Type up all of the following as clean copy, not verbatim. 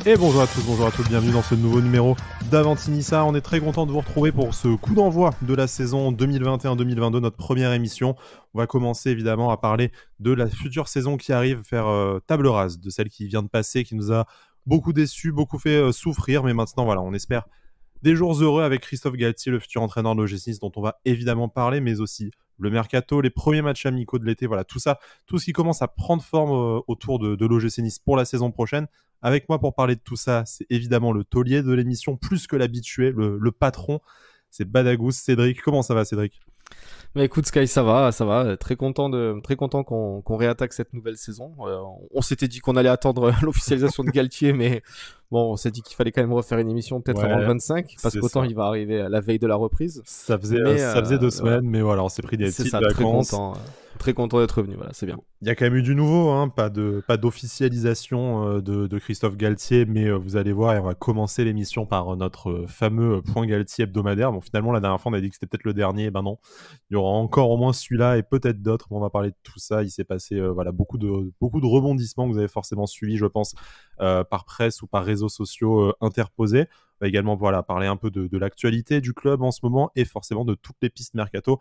Et bonjour à tous, bienvenue dans ce nouveau numéro d'Avantinissa. On est très content de vous retrouver pour ce coup d'envoi de la saison 2021-2022, notre première émission. On va commencer évidemment à parler de la future saison qui arrive, faire table rase de celle qui vient de passer, qui nous a beaucoup déçus, beaucoup fait souffrir, mais maintenant voilà, on espère des jours heureux avec Christophe Galtier, le futur entraîneur de l'OGC Nice, dont on va évidemment parler, mais aussi le mercato, les premiers matchs amicaux de l'été, voilà, tout ça, tout ce qui commence à prendre forme autour de l'OGC Nice pour la saison prochaine. Avec moi pour parler de tout ça, c'est évidemment le taulier de l'émission, plus que l'habitué, le patron, c'est Badagous, Cédric. Comment ça va, Cédric ? Mais écoute Sky, ça va, très content qu'on réattaque cette nouvelle saison. On s'était dit qu'on allait attendre l'officialisation de Galtier, mais bon, on s'est dit qu'il fallait quand même refaire une émission peut-être avant le 25, parce qu'autant il va arriver à la veille de la reprise. Ça faisait 2 semaines, mais voilà, on s'est pris des petites vacances. Très content d'être revenu, voilà, c'est bien. Il y a quand même eu du nouveau, hein, pas d'officialisation de Christophe Galtier, mais vous allez voir, et on va commencer l'émission par notre fameux point Galtier hebdomadaire. Bon, finalement, la dernière fois, on a dit que c'était peut-être le dernier, ben non, il y aura encore au moins celui-là et peut-être d'autres. Bon, on va parler de tout ça. Il s'est passé beaucoup de rebondissements que vous avez forcément suivis, je pense, par presse ou par réseaux sociaux interposés. On va également parler un peu de l'actualité du club en ce moment et forcément de toutes les pistes mercato.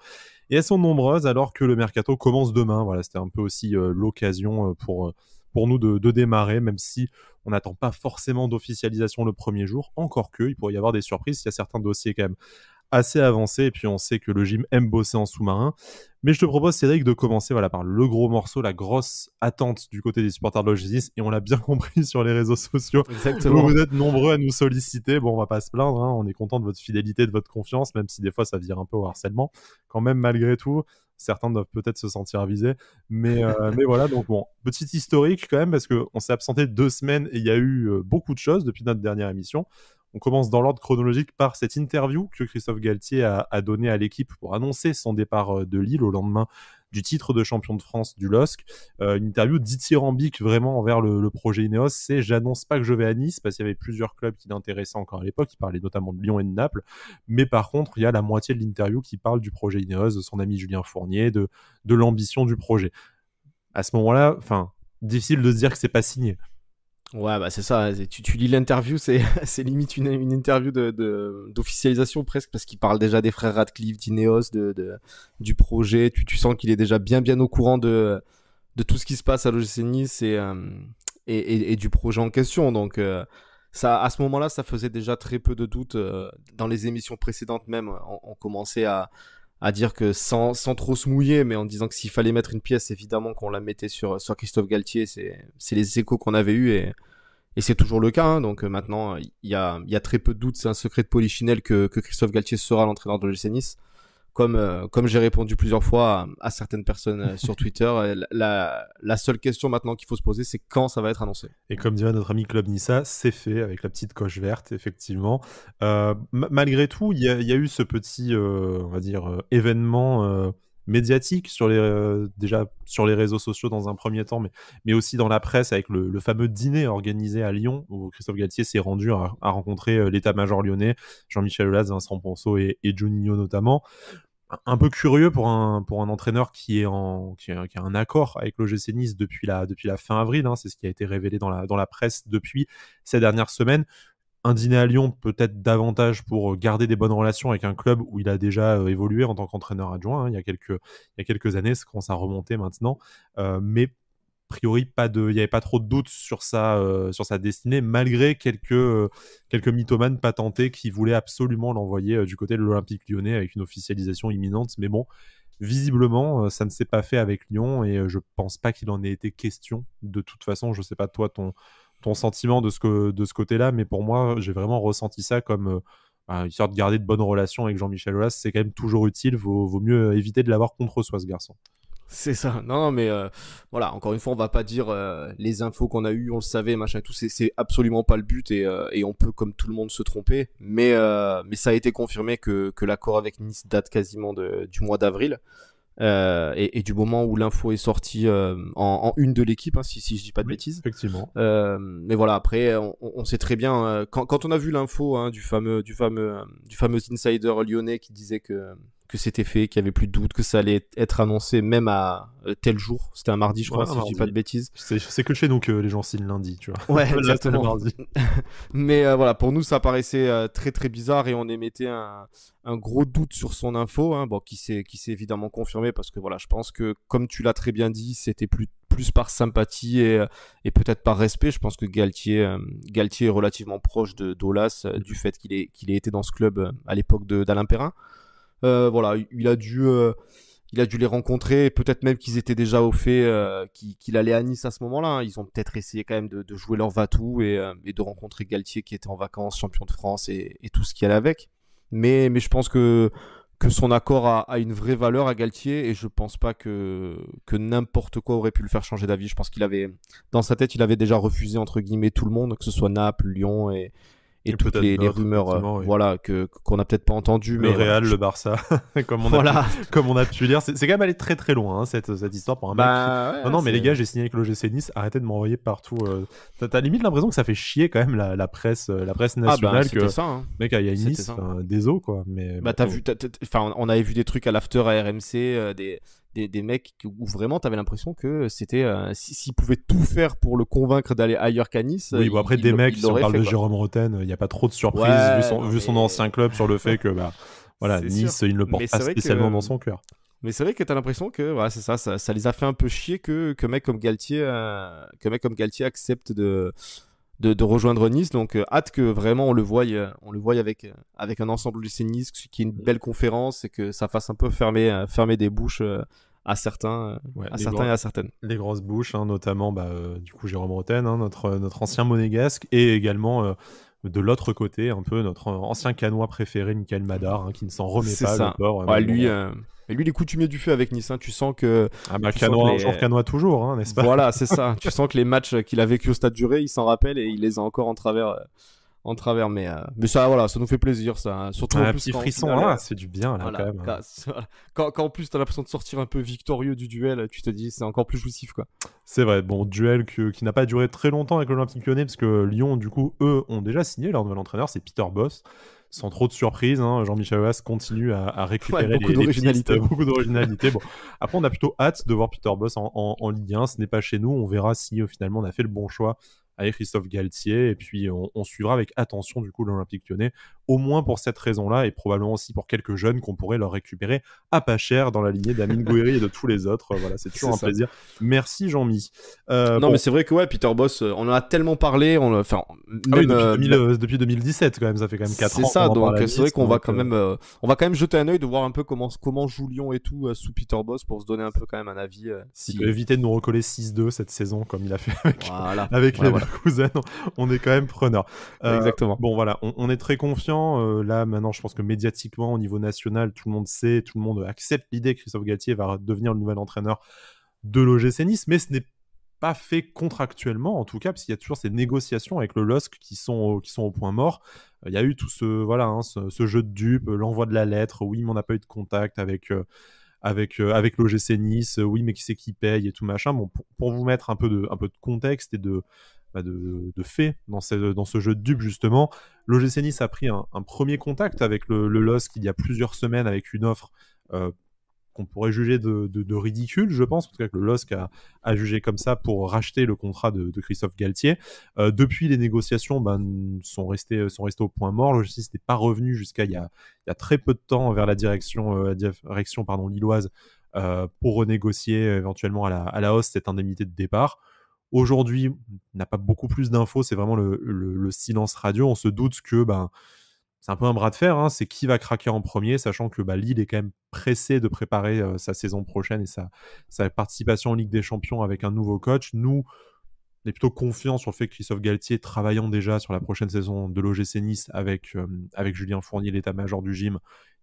Et elles sont nombreuses alors que le mercato commence demain. Voilà, c'était un peu aussi l'occasion pour nous de démarrer, même si on n'attend pas forcément d'officialisation le premier jour. Encore que, il pourrait y avoir des surprises. Il y a certains dossiers quand même assez avancés et puis on sait que le gym aime bosser en sous-marin. Mais je te propose, Cédric, de commencer par le gros morceau, la grosse attente du côté des supporters de l'OGC Nice, et on l'a bien compris sur les réseaux sociaux. Exactement. Vous êtes nombreux à nous solliciter. Bon, on va pas se plaindre, hein. On est content de votre fidélité, de votre confiance, même si des fois ça vire un peu au harcèlement. Quand même, malgré tout, certains doivent peut-être se sentir avisés. Mais voilà, donc bon, petit historique quand même, parce qu'on s'est absenté 2 semaines et il y a eu beaucoup de choses depuis notre dernière émission. On commence dans l'ordre chronologique par cette interview que Christophe Galtier a donnée à l'équipe pour annoncer son départ de Lille au lendemain du titre de champion de France du LOSC. Une interview dithyrambique vraiment envers le projet Ineos. C'est « J'annonce pas que je vais à Nice » parce qu'il y avait plusieurs clubs qui l'intéressaient encore à l'époque. Il parlait notamment de Lyon et de Naples. Mais par contre, il y a la moitié de l'interview qui parle du projet Ineos, de son ami Julien Fournier, de l'ambition du projet. À ce moment-là, difficile de se dire que c'est pas signé. Ouais, bah c'est ça. Tu lis l'interview, c'est limite une interview d'officialisation presque, parce qu'il parle déjà des frères Radcliffe, d'Ineos, du projet. Tu sens qu'il est déjà bien au courant de tout ce qui se passe à l'OGC Nice et du projet en question. Donc ça, à ce moment-là, ça faisait déjà très peu de doutes. Dans les émissions précédentes même, on commençait à dire que sans trop se mouiller, mais en disant que s'il fallait mettre une pièce, évidemment qu'on la mettait sur Christophe Galtier. C'est les échos qu'on avait eus et c'est toujours le cas. Hein. Donc maintenant, il y a très peu de doutes. C'est un secret de polichinelle que Christophe Galtier sera l'entraîneur de l'OGC Nice. Comme j'ai répondu plusieurs fois à certaines personnes sur Twitter, la seule question maintenant qu'il faut se poser, c'est quand ça va être annoncé. Et comme dirait notre ami Club Nissa, c'est fait avec la petite coche verte, effectivement. Malgré tout, il y a eu ce petit, on va dire, événement médiatique déjà sur les réseaux sociaux dans un premier temps, mais aussi dans la presse avec le fameux dîner organisé à Lyon où Christophe Galtier s'est rendu à rencontrer l'état-major lyonnais, Jean-Michel Aulas, Vincent Ponceau et Juninho notamment. Un peu curieux pour un entraîneur qui a un accord avec l'OGC Nice depuis la fin avril, hein, c'est ce qui a été révélé dans la presse depuis ces dernières semaines. Un dîner à Lyon peut-être davantage pour garder des bonnes relations avec un club où il a déjà évolué en tant qu'entraîneur adjoint, hein, il y a quelques années, ça commence à remonter maintenant, mais a priori, il n'y avait pas trop de doutes sur sa destinée, malgré quelques mythomanes patentés qui voulaient absolument l'envoyer du côté de l'Olympique Lyonnais avec une officialisation imminente. Mais bon, visiblement, ça ne s'est pas fait avec Lyon et je pense pas qu'il en ait été question. De toute façon, je sais pas toi ton sentiment de ce côté-là, mais pour moi, j'ai vraiment ressenti ça comme histoire de garder de bonnes relations avec Jean-Michel Aulas. C'est quand même toujours utile. Vaut mieux éviter de l'avoir contre soi, ce garçon. C'est ça. Non, mais voilà, encore une fois, on va pas dire les infos qu'on a eues, on le savait, machin et tout. C'est absolument pas le but et on peut, comme tout le monde, se tromper. Mais ça a été confirmé que l'accord avec Nice date quasiment du mois d'avril. Et du moment où l'info est sortie en une de l'équipe, hein, si je dis pas de bêtises. Effectivement. Mais voilà, après, on sait très bien quand on a vu l'info, hein, du fameux insider lyonnais qui disait que que c'était fait, qu'il y avait plus de doute, que ça allait être annoncé même à tel jour. C'était un mardi, je crois, Ouais, si je dis pas de bêtises. C'est que chez nous que les gens signent lundi, tu vois. Ouais, Là, c'est le exactement. mardi. Mais voilà, pour nous, ça paraissait très très bizarre et on émettait un gros doute sur son info, hein, bon, qui s'est évidemment confirmé parce que voilà, je pense que comme tu l'as très bien dit, c'était plus par sympathie et peut-être par respect. Je pense que Galtier est relativement proche de d'Aulas du fait qu'il ait été dans ce club à l'époque d'Alain Perrin. Voilà, il a dû les rencontrer, peut-être même qu'ils étaient déjà au fait qu'il allait à Nice à ce moment-là, hein. Ils ont peut-être essayé quand même de jouer leur va-tout et de rencontrer Galtier qui était en vacances, champion de France et tout ce qui allait avec. Mais je pense que son accord a une vraie valeur à Galtier et je pense pas que n'importe quoi aurait pu le faire changer d'avis. Je pense dans sa tête, il avait déjà refusé entre guillemets tout le monde, que ce soit Naples, Lyon et Et toutes peut-être les d'autres, rumeurs effectivement, oui. voilà qu'on n'a peut-être pas entendu, Le mais voilà. Real, le Barça, Voilà. comme on a pu lire. C'est quand même allé très très loin, hein, cette histoire pour un mec qui... Bah Non, ouais, non, mais les gars, j'ai signé avec l'OGC Nice, arrêtez de m'envoyer partout. T'as limite l'impression que ça fait chier quand même la presse nationale, que c'était ça, hein. mec, il y a une C'était Nice, ça. désolé quoi. Mais Bah bon, t'as vu, enfin on avait vu des trucs à l'after à RMC, des mecs où vraiment t'avais l'impression que c'était s'ils pouvaient tout faire pour le convaincre d'aller ailleurs qu'à Nice, oui, bon après des mecs, il si on l'aurait parle fait de quoi. Jérôme Roten, il n'y a pas trop de surprises Ouais, non vu son mais ancien club sur le fait que bah voilà, c'est sûr. Nice, il ne le porte Mais pas c'est vrai spécialement dans que son cœur. Mais c'est vrai que t'as l'impression que voilà, c'est ça les a fait un peu chier que mec comme Galtier accepte de rejoindre Nice. Donc hâte que vraiment on le voie avec un ensemble de Nice qui est une belle conférence et que ça fasse un peu fermer des bouches à certains, Ouais, et à certaines. les grosses bouches, hein, notamment du coup Jérôme Roten, hein, notre ancien monégasque, et également de l'autre côté, un peu notre ancien canois préféré, Michael Madar, hein, qui ne s'en remet C'est pas, le ça. pauvre. Ouais, Mais bon, lui, il est coutumier du feu avec Nice, hein. ah bah Tu sens que canois un jour, canois toujours, hein, n'est-ce pas? voilà, c'est ça. Tu sens que les matchs qu'il a vécu au Stade du Ré, il s'en rappelle et il les a encore en travers. Mais ça, voilà, ça nous fait plaisir, ça. Surtout en Un plus petit quand au frisson, final, là, c'est du bien, là, quand voilà, même, hein. quand en plus t'as l'impression de sortir un peu victorieux du duel, tu te dis c'est encore plus jouissif, quoi. C'est vrai, bon, duel qui n'a pas duré très longtemps avec l'Olympique Lyonnais, parce que Lyon, du coup, eux, ont déjà signé leur nouvel entraîneur, c'est Peter Bosz. Sans trop de surprise, hein, Jean-Michel Aulas continue à Ouais, récupérer beaucoup les pistes, d'originalité. beaucoup d'originalité. Bon. Après, on a plutôt hâte de voir Peter Bosz en Ligue 1. Ce n'est pas chez nous. On verra si finalement on a fait le bon choix avec Christophe Galtier. Et puis, on suivra avec attention du coup l'Olympique Lyonnais, au moins pour cette raison-là, et probablement aussi pour quelques jeunes qu'on pourrait leur récupérer à pas cher dans la lignée d'Amine Gouiri et de tous les autres. Voilà, c'est toujours C'est un ça. plaisir. Merci Jean-Mi. Non, Bon. mais c'est vrai que ouais, Peter Bosz, on en a tellement parlé, enfin, Ah oui, même, depuis 2017 quand même, ça fait quand même 4 c'est ans qu'on ça, en parle donc à c'est vrai Nice, qu'on va donc, on va quand même jeter un œil de voir un peu comment joue Lyon et tout sous Peter Bosz pour se donner un peu quand même un avis. s'il peut éviter de nous recoller 6-2 cette saison comme il a fait Voilà, avec voilà, voilà. Leverkusen, on est quand même preneur. Exactement. Bon voilà, on est très confiant. Là maintenant, je pense que médiatiquement au niveau national, tout le monde sait, tout le monde accepte l'idée que Christophe Galtier va devenir le nouvel entraîneur de l'OGC Nice, mais ce n'est pas fait contractuellement en tout cas, parce qu'il y a toujours ces négociations avec le LOSC qui sont au point mort. Il y a eu tout ce jeu de dupes, l'envoi de la lettre, oui mais on n'a pas eu de contact avec l'OGC Nice, oui mais qui c'est qui paye et tout machin. Bon, pour vous mettre un peu de contexte et de fait dans ce jeu de dupes justement, l'OGC Nice a pris un premier contact avec le LOSC il y a plusieurs semaines avec une offre qu'on pourrait juger de ridicule, je pense, en tout cas que le LOSC a jugé comme ça pour racheter le contrat de Christophe Galtier. Depuis, les négociations sont restées au point mort. Le l'OGC n'était pas revenu jusqu'à il y a très peu de temps vers la direction lilloise pour renégocier éventuellement à la hausse cette indemnité de départ. Aujourd'hui, on n'a pas beaucoup plus d'infos, c'est vraiment le silence radio. On se doute que c'est un peu un bras de fer, hein. C'est qui va craquer en premier, sachant que Lille est quand même pressé de préparer sa saison prochaine et sa participation en Ligue des Champions avec un nouveau coach. Nous, on est plutôt confiants sur le fait que Christophe Galtier, travaillant déjà sur la prochaine saison de l'OGC Nice avec Julien Fournier, l'état-major du gym,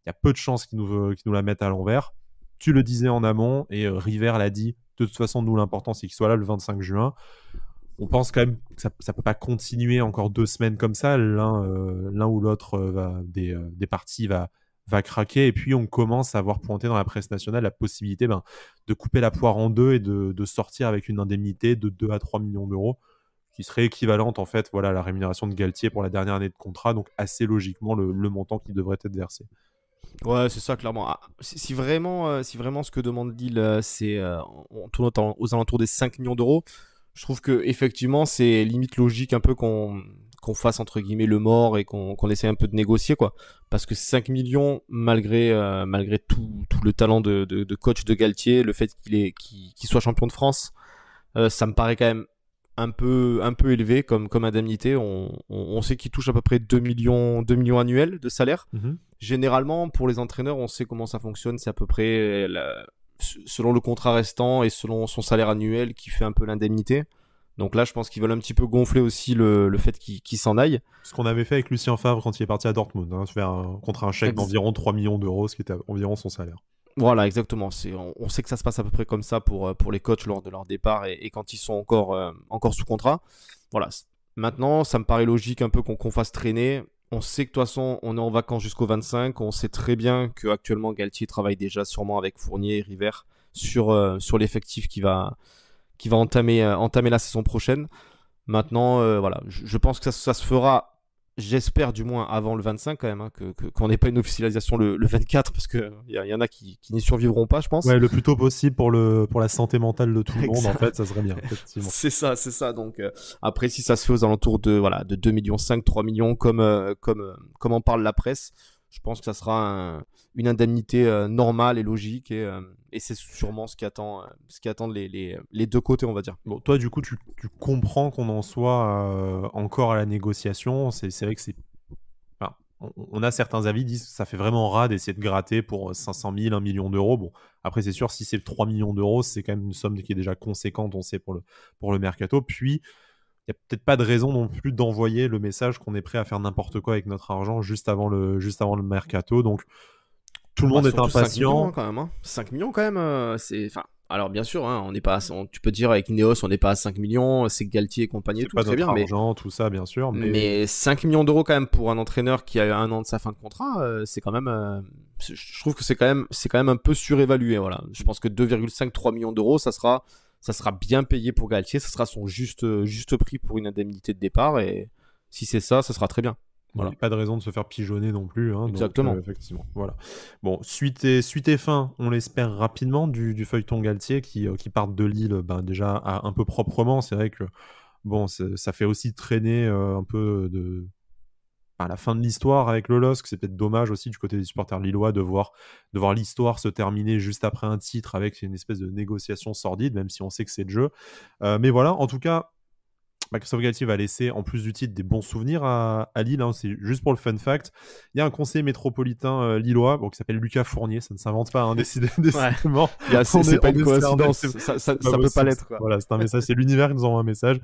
il y a peu de chances qu'il nous la mette à l'envers. Tu le disais en amont, et River l'a dit, de toute façon, nous, l'important, c'est qu'il soit là le 25 juin. On pense quand même que ça ne peut pas continuer encore 2 semaines comme ça. L'un ou l'autre des parties va craquer. Et puis, on commence à voir pointer dans la presse nationale la possibilité de couper la poire en deux et de sortir avec une indemnité de 2 à 3 millions d'euros, qui serait équivalente en fait, à la rémunération de Galtier pour la dernière année de contrat. Donc, assez logiquement, le montant qui devrait être versé. Ouais, c'est ça, clairement. Ah, si vraiment ce que demande Lille, c'est on tourne aux alentours des 5 millions d'euros, je trouve que effectivement c'est limite logique un peu qu'on fasse entre guillemets le mort et qu'on essaie un peu de négocier, quoi. Parce que 5 millions, malgré tout le talent de coach de Galtier, le fait qu'il soit champion de France, ça me paraît quand même un peu élevé comme indemnité. On sait qu'il touche à peu près 2 millions annuels de salaire. Mhm. Généralement, pour les entraîneurs, on sait comment ça fonctionne. C'est à peu près selon le contrat restant et selon son salaire annuel qui fait un peu l'indemnité. Donc là, je pense qu'ils veulent un petit peu gonfler aussi le fait qu'il s'en aille. Ce qu'on avait fait avec Lucien Favre quand il est parti à Dortmund, hein, contre un chèque Ex- d'environ 3 millions d'euros, ce qui était environ son salaire. Voilà, exactement. On sait que ça se passe à peu près comme ça pour les coachs lors de leur départ et quand ils sont encore sous contrat. Voilà. Maintenant, ça me paraît logique un peu qu'on fasse traîner. On sait que de toute façon, on est en vacances jusqu'au 25. On sait très bien qu'actuellement, Galtier travaille déjà sûrement avec Fournier et River sur l'effectif qui va entamer la saison prochaine. Maintenant, voilà, je pense que ça se fera, j'espère du moins avant le 25 quand même, hein, qu'on n'ait pas une officialisation le 24 parce qu'il y en a qui n'y survivront pas, je pense. Ouais, le plus tôt possible pour la santé mentale de tout le monde, en Exact. fait, ça serait bien, effectivement. C'est ça. Donc après, si ça se fait aux alentours de 2 millions 5, 3 millions comme en parle la presse, je pense que ça sera une indemnité normale et logique et c'est sûrement ce qui attend les deux côtés, on va dire. Bon, toi, du coup, tu comprends qu'on en soit encore à la négociation. C'est vrai que c'est. Enfin, on a certains avis qui disent que ça fait vraiment rat d'essayer de gratter pour 500 000, 1 million d'euros. Bon, après, c'est sûr, si c'est 3 millions d'euros, c'est quand même une somme qui est déjà conséquente, on sait, pour le mercato. Puis, il n'y a peut-être pas de raison non plus d'envoyer le message qu'on est prêt à faire n'importe quoi avec notre argent juste avant le mercato. Donc, tout le monde est Surtout 5 millions impatient. hein, quand même. Hein. 5 millions quand même, enfin. Alors bien sûr, hein, on n'est pas, tu peux dire avec Ineos, on n'est pas à 5 millions, c'est Galtier et compagnie et C'est tout, pas très notre bien, argent, tout ça, bien sûr. mais 5 millions d'euros quand même pour un entraîneur qui a 1 an de sa fin de contrat, c'est quand même, je trouve que c'est quand même un peu surévalué. Voilà, je pense que 2,5-3 millions d'euros, ça sera bien payé pour Galtier, ça sera son juste prix pour une indemnité de départ et si c'est ça, ça sera très bien. Il n'y Voilà, a pas de raison de se faire pigeonner non plus. Hein, donc, exactement. effectivement, voilà. Bon, suite et fin, on l'espère rapidement, du feuilleton Galtier qui part de Lille déjà un peu proprement. C'est vrai que bon, ça fait aussi traîner un peu à la fin de l'histoire avec le LOSC. C'est peut-être dommage aussi du côté des supporters lillois de voir l'histoire se terminer juste après un titre avec une espèce de négociation sordide, même si on sait que c'est le jeu. Mais voilà, en tout cas, Christophe Galtier va laisser, en plus du titre, des bons souvenirs à Lille. Hein. C'est juste pour le fun fact. Il y a un conseiller métropolitain lillois qui s'appelle Lucas Fournier. Ça ne s'invente pas, hein, Ouais. décidément. C'est pas une cerné, coïncidence, ça pas peut pas possible. l'être, quoi. Voilà, c'est un message. C'est l'univers qui nous envoie un message.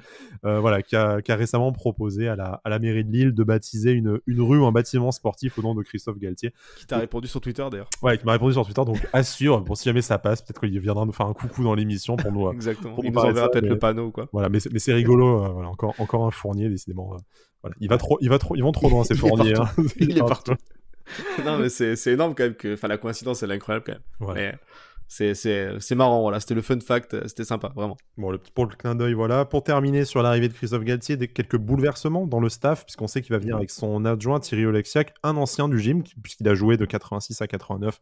Voilà, qui a récemment proposé à la mairie de Lille de baptiser une rue ou un bâtiment sportif au nom de Christophe Galtier. Qui t'a répondu sur Twitter d'ailleurs. Ouais, qui m'a répondu sur Twitter. Donc assure, pour si jamais ça passe, peut-être qu'il viendra nous faire un coucou dans l'émission pour nous. Exactement. Pour Il nous nous parler de enverra ça, peut-être mais- le panneau ou quoi. Voilà, mais c'est rigolo. Voilà, encore un Fournier, décidément. Voilà. Ils vont trop loin, ces Il est Fourniers. partout. Hein. Il est partout. Non, mais c'est énorme quand même enfin, la coïncidence, elle est incroyable quand même. Voilà. Mais c'est marrant, voilà. C'était le fun fact, c'était sympa, vraiment. Bon, pour le clin d'œil, voilà. Pour terminer sur l'arrivée de Christophe Galtier, quelques bouleversements dans le staff, puisqu'on sait qu'il va venir avec son adjoint Thierry Oleksiak, un ancien du gym, puisqu'il a joué de 86 à 89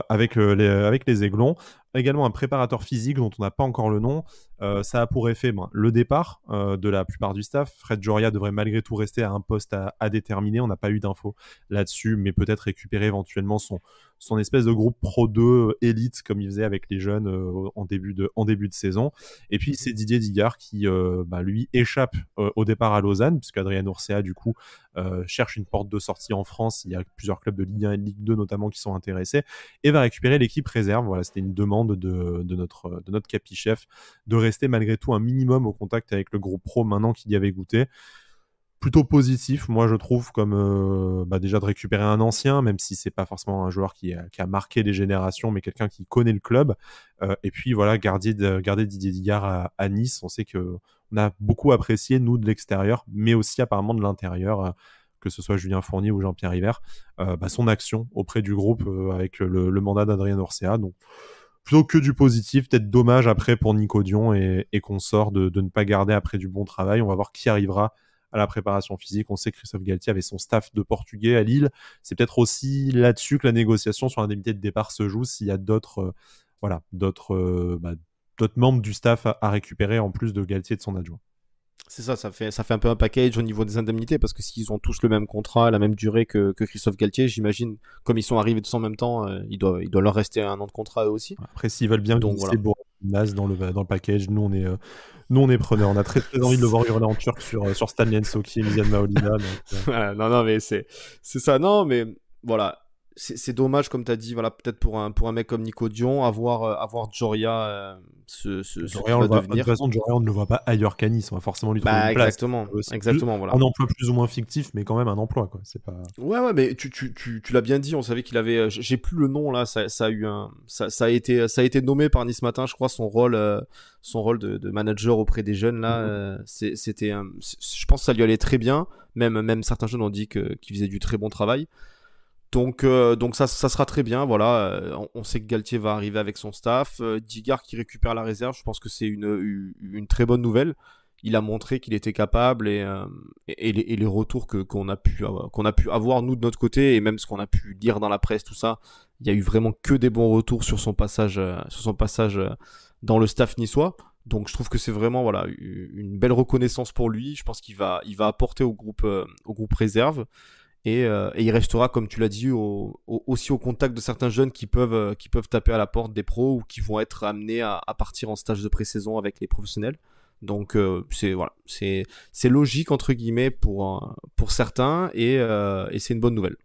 avec les Aiglons. Également un préparateur physique dont on n'a pas encore le nom. Ça a pour effet le départ de la plupart du staff. Fred Joria devrait malgré tout rester à un poste à déterminer. On n'a pas eu d'infos là-dessus, mais peut-être récupérer éventuellement son espèce de groupe Pro 2 élite comme il faisait avec les jeunes en début de saison. Et puis c'est Didier Digard qui lui échappe au départ à Lausanne, puisque Adrien Urcea du coup cherche une porte de sortie en France. Il y a plusieurs clubs de Ligue 1 et de Ligue 2 notamment qui sont intéressés et va récupérer l'équipe réserve. Voilà, c'était une demande de notre capi-chef de rester malgré tout un minimum au contact avec le groupe pro maintenant qu'il y avait goûté. Plutôt positif, moi je trouve, comme déjà de récupérer un ancien, même si c'est pas forcément un joueur qui a marqué les générations, mais quelqu'un qui connaît le club. Et puis voilà, garder Didier Digard à Nice. On sait que on a beaucoup apprécié, nous, de l'extérieur, mais aussi apparemment de l'intérieur, que ce soit Julien Fournier ou Jean-Pierre River, son action auprès du groupe avec le mandat d'Adrien Orcea. Donc plutôt que du positif, peut-être dommage après pour Nico Dion et consorts de ne pas garder après du bon travail. On va voir qui arrivera à la préparation physique. On sait que Christophe Galtier avait son staff de Portugais à Lille. C'est peut-être aussi là-dessus que la négociation sur l'indemnité de départ se joue, s'il y a d'autres membres du staff à récupérer en plus de Galtier et de son adjoint. C'est ça, ça fait un peu un package au niveau des indemnités, parce que s'ils ont tous le même contrat, la même durée que Christophe Galtier, j'imagine, comme ils sont arrivés tous en même temps, il doit leur rester un an de contrat eux aussi. Après, s'ils veulent bien Donc, glisser Bourg-Nas dans le package, nous on est preneurs. On a très très envie de le voir hurler en turc sur Stanley Nsoki et Miziane Maolina. Non, mais c'est ça. Non, mais voilà. C'est dommage, comme tu as dit, voilà, peut-être pour un mec comme Nico Dion, avoir Joria, ce Joria, qu'il va de devenir. toute façon, Joria, on ne le voit pas ailleurs qu'à Nice. On va forcément lui trouver une place. Exactement, voilà. Un emploi plus ou moins fictif, mais quand même un emploi, quoi. C'est pas... Ouais, mais tu l'as bien dit, on savait qu'il avait, j'ai plus le nom là, ça a été nommé par Nice Matin, je crois, son rôle de manager auprès des jeunes là, je pense que ça lui allait très bien, même certains jeunes ont dit qu'il faisait du très bon travail. Donc ça sera très bien, voilà. On sait que Galtier va arriver avec son staff. Digard qui récupère la réserve, je pense que c'est une très bonne nouvelle. Il a montré qu'il était capable et les retours qu'on a pu avoir nous de notre côté, et même ce qu'on a pu lire dans la presse, tout ça, il y a eu vraiment que des bons retours sur son passage dans le staff niçois. Donc je trouve que c'est vraiment voilà une belle reconnaissance pour lui. Je pense qu'il va apporter au groupe réserve. Et il restera, comme tu l'as dit, aussi au contact de certains jeunes qui peuvent taper à la porte des pros, ou qui vont être amenés à partir en stage de pré-saison avec les professionnels. Donc c'est logique entre guillemets pour certains, et c'est une bonne nouvelle.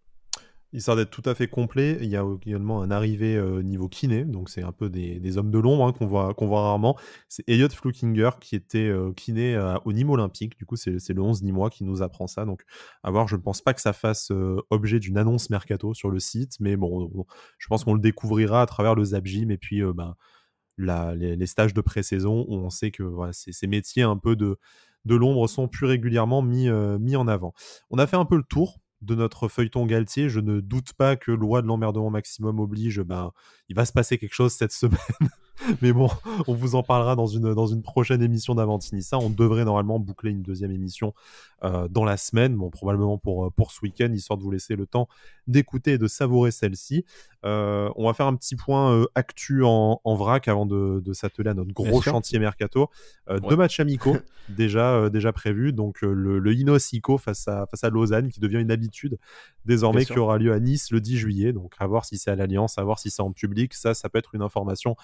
Il sert d'être tout à fait complet. Il y a également un arrivé niveau kiné, donc c'est un peu des hommes de l'ombre qu'on voit rarement. C'est Elliot Flukinger qui était kiné au Nîmes Olympique. Du coup, c'est le 11 nîmois qui nous apprend ça. Donc, à voir, je ne pense pas que ça fasse objet d'une annonce mercato sur le site, mais bon, je pense qu'on le découvrira à travers le Zap Gym et puis les stages de pré-saison, où on sait que voilà, ces métiers un peu de l'ombre sont plus régulièrement mis en avant. On a fait un peu le tour de notre feuilleton Galtier. Je ne doute pas que loi de l'emmerdement maximum oblige, il va se passer quelque chose cette semaine. Mais bon, on vous en parlera dans une prochaine émission d'Avantinissa. On devrait normalement boucler une deuxième émission dans la semaine, bon, probablement pour ce week-end, histoire de vous laisser le temps d'écouter et de savourer celle-ci. On va faire un petit point actu en vrac avant de s'atteler à notre gros chantier mercato. Deux matchs amicaux déjà prévus. Donc le Inos ICO face à Lausanne, qui devient une habitude désormais, qui aura lieu à Nice le 10 juillet. Donc à voir si c'est à l'Alliance, à voir si c'est en public. Ça peut être une information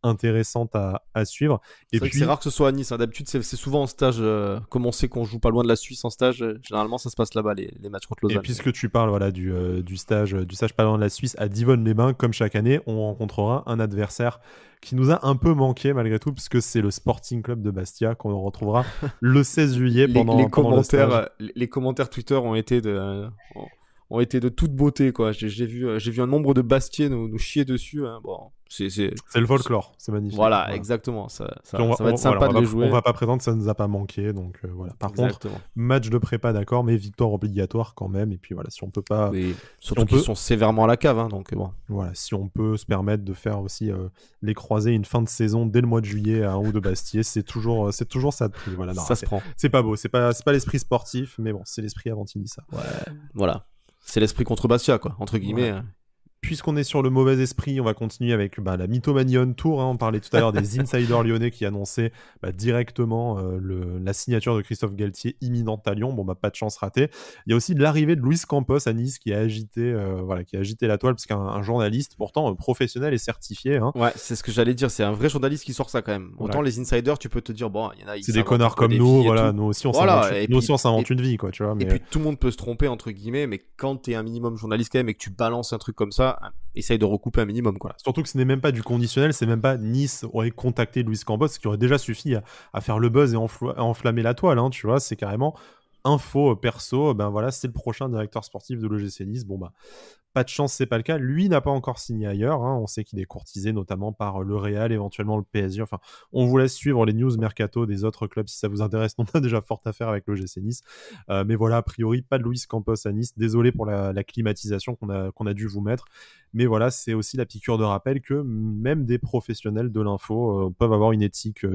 intéressante à suivre. Et puis c'est rare que ce soit à Nice, hein. D'habitude c'est souvent en stage, comme on sait qu'on joue pas loin de la Suisse en stage, généralement ça se passe là-bas, les matchs contre Lausanne. Et puisque tu parles du stage pas loin de la Suisse à Divonne-les-Bains, comme chaque année, on rencontrera un adversaire qui nous a un peu manqué malgré tout, puisque c'est le Sporting Club de Bastia qu'on retrouvera le 16 juillet pendant le stage. Les commentaires Twitter ont été de toute beauté, quoi. J'ai vu un nombre de Bastiais nous chier dessus, hein. Bon, c'est le folklore, c'est magnifique. Voilà, exactement. Ça va être sympa de les jouer. On va pas prétendre que ça nous a pas manqué, donc voilà. Par contre, match de prépa, d'accord, mais victoire obligatoire quand même. Et puis voilà, si on peut pas, surtout qu'ils sont sévèrement à la cave, hein, donc bon. Voilà, si on peut se permettre de faire aussi les croisés une fin de saison dès le mois de juillet à un ou deux Bastiais, c'est toujours ça de prix. Voilà, non, ça se prend. C'est pas beau, c'est pas l'esprit sportif, mais bon, c'est l'esprit Avantinissa. Ouais, voilà. C'est l'esprit contre Bastia, quoi, entre guillemets. Ouais. Puisqu'on est sur le mauvais esprit, on va continuer avec la mythomanie on tour. Hein. On parlait tout à l'heure des insiders lyonnais qui annonçaient directement la signature de Christophe Galtier imminente à Lyon. Bon, pas de chance ratée. Il y a aussi l'arrivée de Luis Campos à Nice qui a agité la toile, parce qu'un journaliste pourtant professionnel et certifié. Hein. Ouais, c'est ce que j'allais dire. C'est un vrai journaliste qui sort ça quand même. Autant les insiders, tu peux te dire, bon, il y en a. C'est des connards comme nous, voilà. Nous aussi, on s'invente une vie, quoi, tu vois. Et puis tout le monde peut se tromper, entre guillemets, mais quand t'es un minimum journaliste quand même et que tu balances un truc comme ça, essaye de recouper un minimum, quoi. Surtout que ce n'est même pas du conditionnel, c'est même pas Nice aurait contacté Luis Campos, ce qui aurait déjà suffi à faire le buzz et enflammer la toile, hein, tu vois. C'est carrément info perso, voilà, c'est le prochain directeur sportif de l'OGC Nice. Bon, pas de chance, c'est pas le cas. Lui n'a pas encore signé ailleurs. Hein. On sait qu'il est courtisé notamment par le Real, éventuellement le PSG. Enfin, on vous laisse suivre les news mercato des autres clubs si ça vous intéresse. On a déjà fort à faire avec l'OGC Nice. Mais voilà, a priori, pas de Luis Campos à Nice. Désolé pour la climatisation qu'on a dû vous mettre. Mais voilà, c'est aussi la piqûre de rappel que même des professionnels de l'info peuvent avoir une éthique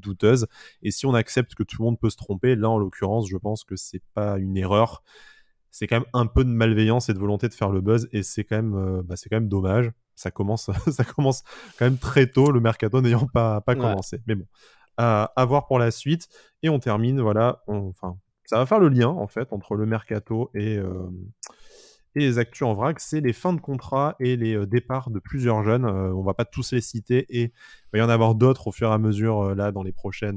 douteuse. Et si on accepte que tout le monde peut se tromper, là, en l'occurrence, je pense que c'est pas une erreur. C'est quand même un peu de malveillance et de volonté de faire le buzz, et c'est quand même dommage. Ça commence, ça commence quand même très tôt, le mercato n'ayant pas Ouais. commencé. Mais bon, à voir pour la suite. Et on termine, voilà, enfin, ça va faire le lien en fait entre le mercato et les actus en vrac, c'est les fins de contrat et les départs de plusieurs jeunes. On va pas tous les citer et il va y en avoir d'autres au fur et à mesure là dans les prochains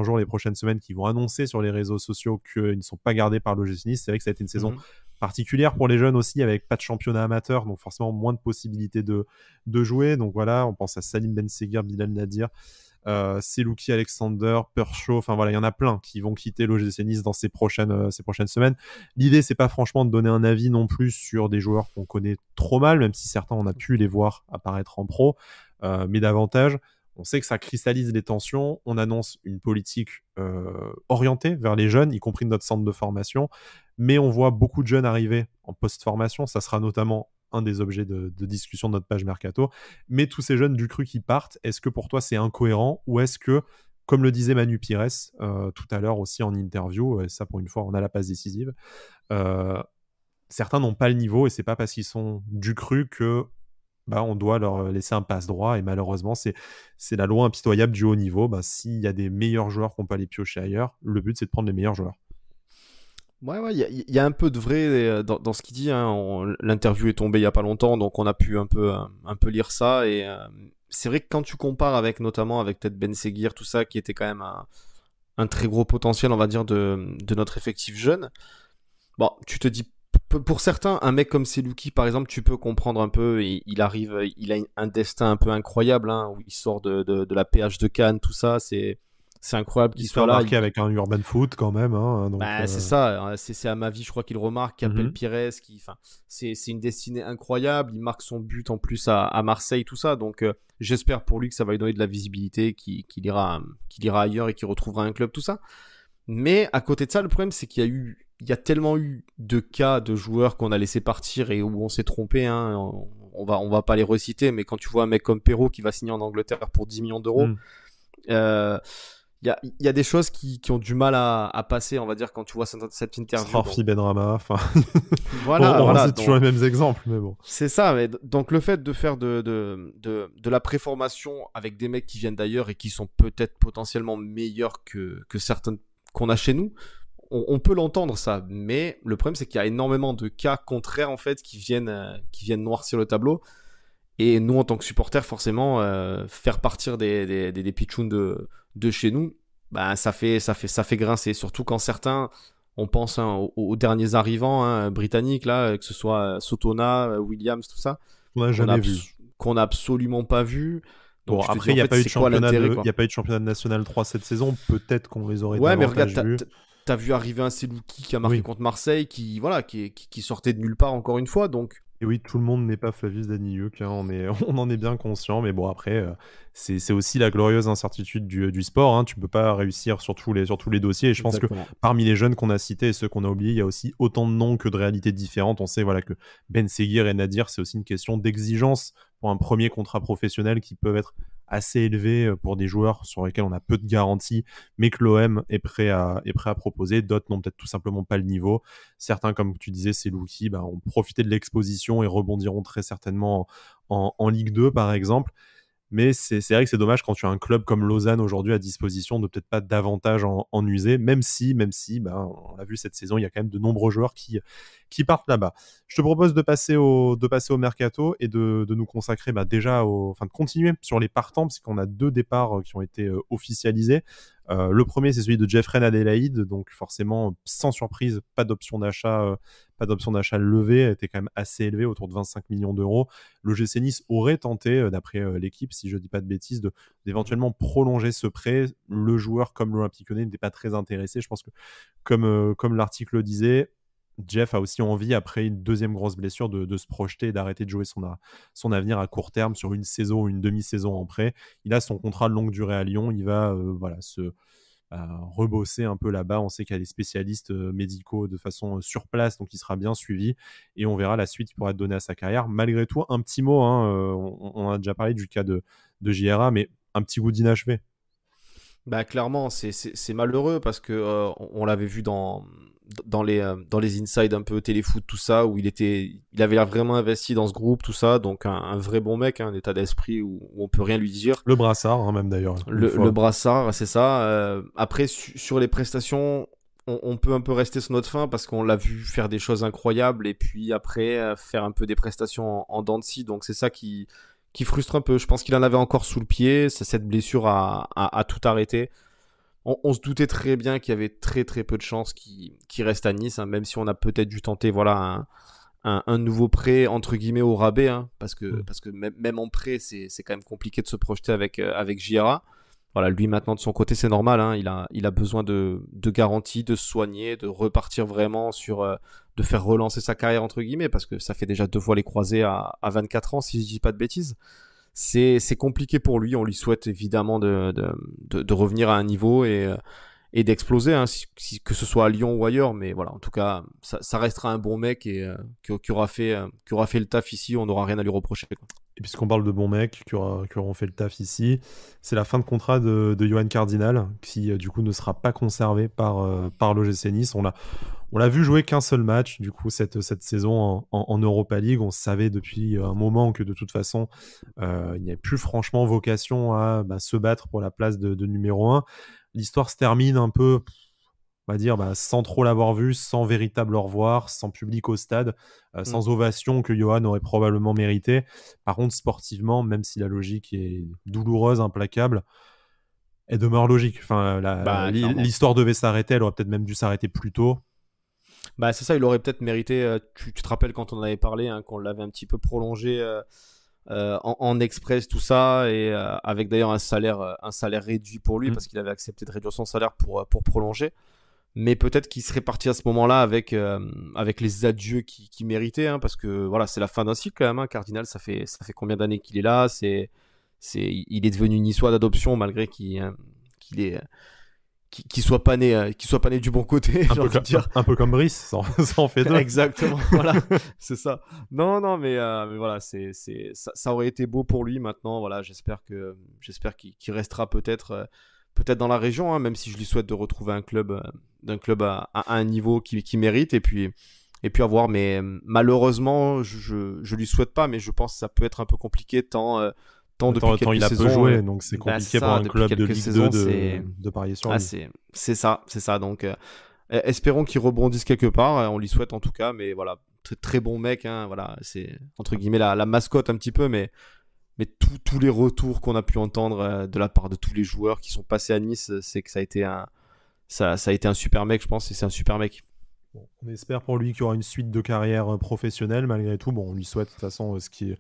jours, les prochaines semaines qui vont annoncer sur les réseaux sociaux qu'ils ne sont pas gardés par l'OGC Nice. C'est vrai que ça a été une saison particulière pour les jeunes aussi, avec pas de championnat amateur, donc forcément moins de possibilités de jouer. Donc voilà, on pense à Salim Ben Seguir, Bilal Nadir, Selouki Alexander, Pershaw, enfin voilà, il y en a plein qui vont quitter l'OGC Nice dans ces prochaines semaines. L'idée, c'est pas franchement de donner un avis non plus sur des joueurs qu'on connaît trop mal, même si certains on a pu les voir apparaître en pro, mais davantage, on sait que ça cristallise les tensions. On annonce une politique orientée vers les jeunes, y compris de notre centre de formation, mais on voit beaucoup de jeunes arriver en post-formation. Ça sera notamment un des objets de discussion de notre page Mercato. Mais tous ces jeunes du cru qui partent, est-ce que pour toi c'est incohérent, ou est-ce que, comme le disait Manu Pires tout à l'heure aussi en interview, et ça pour une fois on a la passe décisive, certains n'ont pas le niveau, et c'est pas parce qu'ils sont du cru que on doit leur laisser un passe-droit, et malheureusement c'est la loi impitoyable du haut niveau. S'il y a des meilleurs joueurs qu'on peut aller piocher ailleurs, le but c'est de prendre les meilleurs joueurs. Ouais, il y a un peu de vrai dans ce qu'il dit. Hein. L'interview est tombée il y a pas longtemps, donc on a pu un peu lire ça. Et c'est vrai que quand tu compares notamment avec peut-être Ben Seguir, tout ça, qui était quand même un très gros potentiel, on va dire, de notre effectif jeune. Bon, tu te dis, pour certains, un mec comme Selouki, par exemple, tu peux comprendre un peu. Il arrive, il a un destin un peu incroyable, hein, où il sort de la PH de Cannes, tout ça. C'est incroyable qu'il Il se fait soit là. remarquer avec un Urban Foot quand même. Hein, donc, c'est ça, c'est à ma vie, je crois qu'il remarque, qu'il appelle Pires, c'est une destinée incroyable, il marque son but en plus à Marseille, tout ça, donc j'espère pour lui que ça va lui donner de la visibilité, qu'il ira ailleurs et qu'il retrouvera un club, tout ça. Mais à côté de ça, le problème c'est qu'il y a tellement eu de cas de joueurs qu'on a laissé partir et où on s'est trompé, hein, on va pas les reciter, mais quand tu vois un mec comme Perrault qui va signer en Angleterre pour 10 millions d'euros, il y a des choses qui ont du mal à passer, on va dire, quand tu vois cette interview. Srafi Benrahma, enfin. voilà, c'est toujours les mêmes exemples, mais bon. C'est ça, mais donc le fait de faire de la préformation avec des mecs qui viennent d'ailleurs et qui sont peut-être potentiellement meilleurs que certains qu'on a chez nous, on peut l'entendre ça, mais le problème c'est qu'il y a énormément de cas contraires en fait qui viennent noircir le tableau. Et nous, en tant que supporters, forcément, faire partir des pitchouns de chez nous, ça fait grincer. Surtout quand certains, on pense aux derniers arrivants britanniques, là, que ce soit Sotona, Williams, tout ça. On n'a jamais vu. Qu'on n'a absolument pas vu. Donc, bon, après, il n'y a pas eu de championnat national 3 cette saison. Peut-être qu'on les aurait davantage vus. Ouais, mais regarde, t'as vu arriver un Selouki qui a marqué contre Marseille, qui sortait de nulle part encore une fois, donc. Et oui, tout le monde n'est pas Flavius Daniluk, hein, on en est bien conscient, mais bon, après, c'est aussi la glorieuse incertitude du sport, hein, tu peux pas réussir sur tous les dossiers, et je pense que parmi les jeunes qu'on a cités et ceux qu'on a oubliés, il y a aussi autant de noms que de réalités différentes. On sait que Ben Seguir et Nadir, c'est aussi une question d'exigence pour un premier contrat professionnel qui peuvent être assez élevés pour des joueurs sur lesquels on a peu de garanties, mais que l'OM est prêt à proposer. D'autres n'ont peut-être tout simplement pas le niveau. Certains, comme tu disais, c'est Louki, ont profité de l'exposition et rebondiront très certainement en Ligue 2, par exemple. Mais c'est vrai que c'est dommage quand tu as un club comme Lausanne aujourd'hui à disposition de peut-être pas davantage en user, même si on l'a vu cette saison, il y a quand même de nombreux joueurs qui partent là-bas. Je te propose de passer au mercato et de nous consacrer de continuer sur les partants, parce qu'on a 2 départs qui ont été officialisés. Le premier, c'est celui de Jeffrey Adélaïde, donc forcément, sans surprise, pas d'option d'achat levée, était quand même assez élevé, autour de 25 millions d'euros. Le GC Nice aurait tenté, d'après l'équipe, si je dis pas de bêtises, d'éventuellement prolonger ce prêt. Le joueur, comme l'Olympique Lyonnais, n'était pas très intéressé. Je pense que, comme l'article le disait, Jeff a aussi envie, après une deuxième grosse blessure, de se projeter et d'arrêter de jouer son avenir à court terme sur une saison ou une demi-saison en prêt. Il a son contrat de longue durée à Lyon. Il va voilà, rebosser un peu là-bas. On sait qu'il y a des spécialistes médicaux de façon sur place, donc il sera bien suivi et on verra la suite qui pourra être donnée à sa carrière. Malgré tout, un petit mot, hein, on a déjà parlé du cas de JRA, mais un petit goût d'inachevé. Bah clairement, c'est malheureux parce que on l'avait vu dans les inside un peu téléfoot, tout ça, où il avait l'air vraiment investi dans ce groupe, tout ça, donc un vrai bon mec, un état d'esprit où on peut rien lui dire. Le brassard, hein, même d'ailleurs. Le brassard, c'est ça. Après, sur les prestations, on peut un peu rester sur notre faim parce qu'on l'a vu faire des choses incroyables et puis après faire un peu des prestations en dents de scie, donc c'est ça qui frustre un peu. Je pense qu'il en avait encore sous le pied. Cette blessure a tout arrêté. On se doutait très bien qu'il y avait très très peu de chances qu'il reste à Nice, hein, même si on a peut-être dû tenter voilà, un nouveau prêt entre guillemets au rabais, hein, parce que même en prêt, c'est quand même compliqué de se projeter avec JRA. Voilà, lui maintenant de son côté, c'est normal, hein, il a besoin de garanties, de se soigner, de repartir vraiment de faire relancer sa carrière entre guillemets, parce que ça fait déjà 2 fois les croisés à 24 ans, si je dis pas de bêtises. C'est compliqué pour lui. On lui souhaite évidemment de revenir à un niveau et d'exploser, hein, que ce soit à Lyon ou ailleurs. Mais voilà, en tout cas, ça restera un bon mec et qui aura fait le taf ici. On n'aura rien à lui reprocher, quoi. Et puisqu'on parle de bons mecs qui auront fait le taf ici, c'est la fin de contrat de Johan Cardinal, qui du coup ne sera pas conservé par l'OGC Nice. On l'a vu jouer qu'un seul match, du coup, cette saison en Europa League. On savait depuis un moment que de toute façon, il n'y avait plus franchement vocation à se battre pour la place de numéro 1. L'histoire se termine un peu, on va dire, sans trop l'avoir vu, sans véritable au revoir, sans public au stade, sans ovation que Johan aurait probablement mérité. Par contre, sportivement, même si la logique est douloureuse, implacable, elle demeure logique. Enfin, l'histoire devait s'arrêter, elle aurait peut-être même dû s'arrêter plus tôt. Bah c'est ça, il aurait peut-être mérité. Tu te rappelles quand on en avait parlé, hein, qu'on l'avait un petit peu prolongé en express, tout ça, et avec d'ailleurs un salaire réduit pour lui parce qu'il avait accepté de réduire son salaire pour prolonger. Mais peut-être qu'il serait parti à ce moment-là avec les adieux qu'il méritait, hein, parce que voilà, c'est la fin d'un cycle quand même, hein. Cardinal, ça fait combien d'années qu'il est là, il est devenu niçois d'adoption malgré qu'il soit pas né du bon côté, j'ai envie de dire. Un peu comme Brice, ça en fait deux. Exactement, voilà, c'est ça. Non, mais voilà, ça aurait été beau pour lui. Maintenant, voilà, j'espère qu'il restera peut-être dans la région, hein, même si je lui souhaite de retrouver un club à un niveau qui mérite, et puis à voir. Mais malheureusement, je lui souhaite pas, mais je pense que ça peut être un peu compliqué tant depuis quelques il a saisons, peu joué, donc c'est compliqué pour un club de Ligue saisons, 2 de parier sur lui. C'est ça. Donc, espérons qu'il rebondisse quelque part. On lui souhaite en tout cas, mais voilà, très, très bon mec, hein, voilà, c'est entre guillemets la mascotte un petit peu, mais tous les retours qu'on a pu entendre de la part de tous les joueurs qui sont passés à Nice, c'est que ça a été un super mec, je pense, et c'est un super mec. Bon, on espère pour lui qu'il y aura une suite de carrière professionnelle malgré tout. Bon, on lui souhaite de toute façon ce qui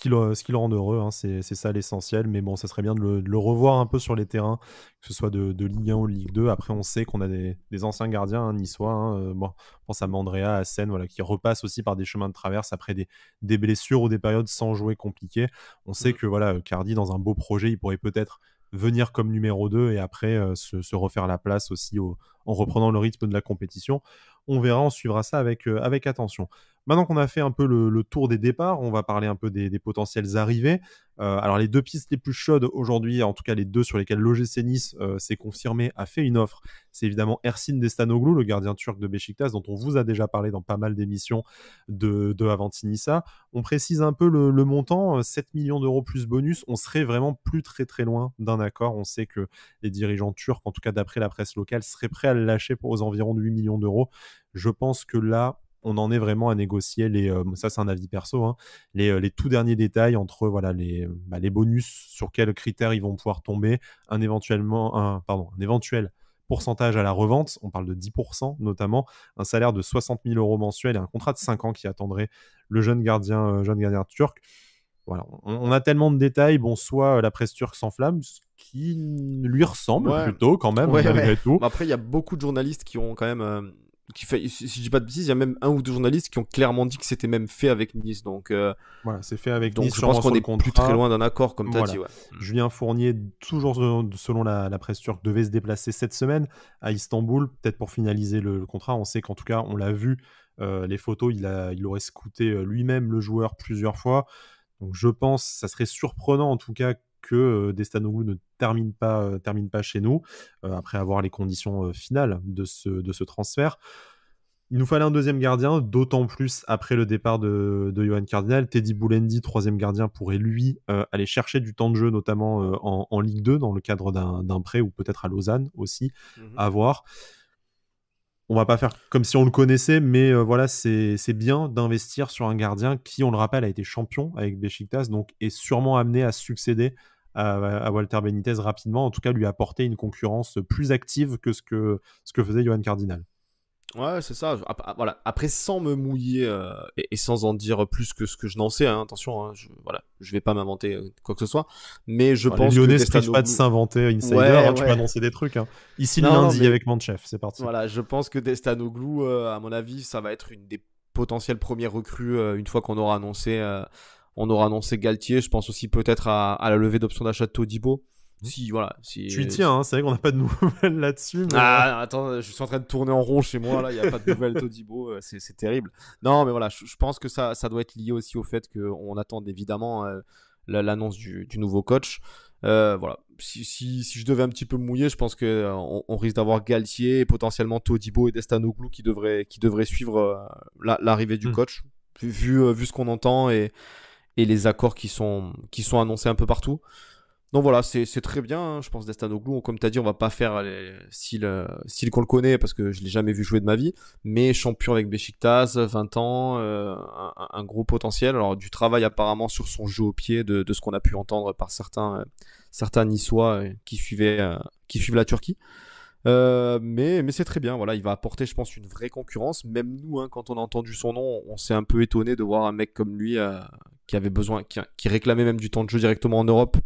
le rend heureux, hein, c'est ça l'essentiel. Mais bon, ça serait bien de le revoir un peu sur les terrains, que ce soit de Ligue 1 ou Ligue 2. Après, on sait qu'on a des anciens gardiens, hein, niçois. Hein, bon, je pense à Mandrea, à Sen, voilà, qui repassent aussi par des chemins de traverse après des blessures ou des périodes sans jouer compliquées. On sait que voilà, Cardi, dans un beau projet, il pourrait peut-être venir comme numéro 2 et après se refaire la place aussi en reprenant le rythme de la compétition. On verra, on suivra ça avec attention. Maintenant qu'on a fait un peu le tour des départs, on va parler un peu des potentielles arrivées. Alors les deux pistes les plus chaudes aujourd'hui, en tout cas les deux sur lesquelles l'OGC Nice s'est confirmé, a fait une offre. C'est évidemment Ersin Destanoğlu, le gardien turc de Beşiktaş, dont on vous a déjà parlé dans pas mal d'émissions de Avanti Nissa. On précise un peu le montant, 7 millions d'euros plus bonus. On serait vraiment plus très très loin d'un accord. On sait que les dirigeants turcs, en tout cas d'après la presse locale, seraient prêts à le lâcher aux environs de 8 millions d'euros. Je pense que là, on en est vraiment à négocier ça c'est un avis perso, hein, les tout derniers détails entre voilà, les bonus, sur quels critères ils vont pouvoir tomber, un éventuel pourcentage à la revente, on parle de 10% notamment, un salaire de 60 000 euros mensuels et un contrat de 5 ans qui attendrait le jeune gardien turc. Voilà, on a tellement de détails. Bon, soit la presse turque s'enflamme, ce qui lui ressemble plutôt quand même, malgré tout. Après, il y a beaucoup de journalistes qui ont quand même si je dis pas de bêtises, il y a même un ou deux journalistes qui ont clairement dit que c'était même fait avec Nice. Donc Voilà, c'est fait avec Nice je pense sûrement qu'on sur le est plus très contrat. loin d'un accord, comme tu as Voilà. dit. Ouais. Julien Fournier, toujours selon la presse turque, devait se déplacer cette semaine à Istanbul, peut-être pour finaliser le contrat. On sait qu'en tout cas, on l'a vu, les photos, il aurait scouté lui-même le joueur plusieurs fois. Donc je pense, ça serait surprenant en tout cas que Destanoglu ne termine pas chez nous, après avoir les conditions finales de ce transfert. Il nous fallait un deuxième gardien, d'autant plus après le départ de Johan Cardinal. Teddy Boulendi, troisième gardien, pourrait lui aller chercher du temps de jeu, notamment en Ligue 2, dans le cadre d'un prêt, ou peut-être à Lausanne aussi, à voir. On va pas faire comme si on le connaissait, mais voilà, c'est bien d'investir sur un gardien qui, on le rappelle, a été champion avec Beşiktaş, donc est sûrement amené à succéder à Walter Benitez rapidement, en tout cas lui apporter une concurrence plus active que ce que faisait Johan Cardinal. Ouais, c'est ça. Voilà. Après, sans me mouiller et sans en dire plus que ce que je n'en sais, hein, attention, hein, je vais pas m'inventer quoi que ce soit, mais je pense les Lyonnais que ne se privent pas de s'inventer insider, tu peux annoncer des trucs. Hein. Ici, le lundi avec Manchef, c'est parti. Voilà, je pense que Destanoglu, à mon avis, ça va être une des potentielles premières recrues une fois qu'on aura annoncé, Galtier. Je pense aussi peut-être à la levée d'option d'achat de Todibo. Si tu y tiens, hein, c'est vrai qu'on n'a pas de nouvelles là-dessus. Mais... attends, je suis en train de tourner en rond chez moi là, il y a pas de nouvelles Todibo, c'est terrible. Non, mais voilà, je pense que ça doit être lié aussi au fait qu'on attend évidemment l'annonce du nouveau coach. Voilà, si je devais un petit peu me mouiller, je pense que on risque d'avoir Galtier, potentiellement Todibo et Destanoglu qui devraient suivre l'arrivée du coach, vu ce qu'on entend et les accords qui sont annoncés un peu partout. Donc voilà, c'est très bien, hein, je pense Destanoglu, comme tu as dit, on va pas faire style qu'on le connaît parce que je l'ai jamais vu jouer de ma vie, mais champion avec Beşiktaş, 20 ans, un gros potentiel. Alors du travail apparemment sur son jeu au pied, de ce qu'on a pu entendre par certains Niçois qui suivent la Turquie. Mais c'est très bien, voilà, il va apporter, je pense, une vraie concurrence. Même nous, hein, quand on a entendu son nom, on s'est un peu étonné de voir un mec comme lui qui avait besoin, qui réclamait même du temps de jeu directement en Europe,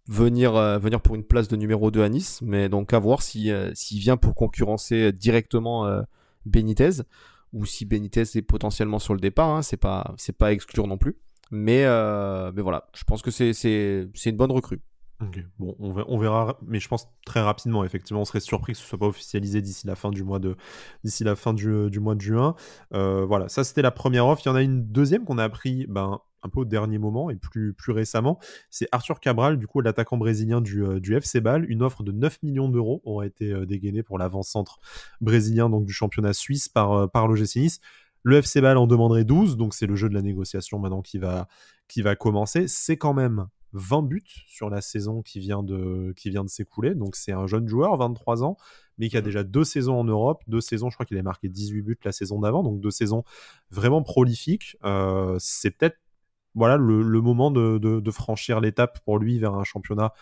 venir pour une place de numéro 2 à Nice. Mais donc à voir s'il vient pour concurrencer directement Benitez, ou si Benitez est potentiellement sur le départ, hein, c'est pas à exclure non plus. Mais voilà, je pense que c'est une bonne recrue. Okay. Bon, on verra, mais je pense très rapidement, effectivement, on serait surpris que ce soit pas officialisé d'ici la fin du mois de juin. Voilà, ça c'était la première offre. Il y en a une deuxième qu'on a appris un peu au dernier moment et plus récemment. C'est Arthur Cabral, du coup, l'attaquant brésilien du FC Bâle. Une offre de 9 millions d'euros aurait été dégainée pour l'avant-centre brésilien, donc du championnat suisse par l'OGC Nice. Le FC Bâle en demanderait 12, donc c'est le jeu de la négociation maintenant qui va commencer. C'est quand même 20 buts sur la saison qui vient de s'écouler. Donc c'est un jeune joueur, 23 ans, mais qui a déjà 2 saisons en Europe. 2 saisons, je crois qu'il a marqué 18 buts la saison d'avant. Donc 2 saisons vraiment prolifiques. C'est peut-être le moment de franchir l'étape pour lui vers un championnat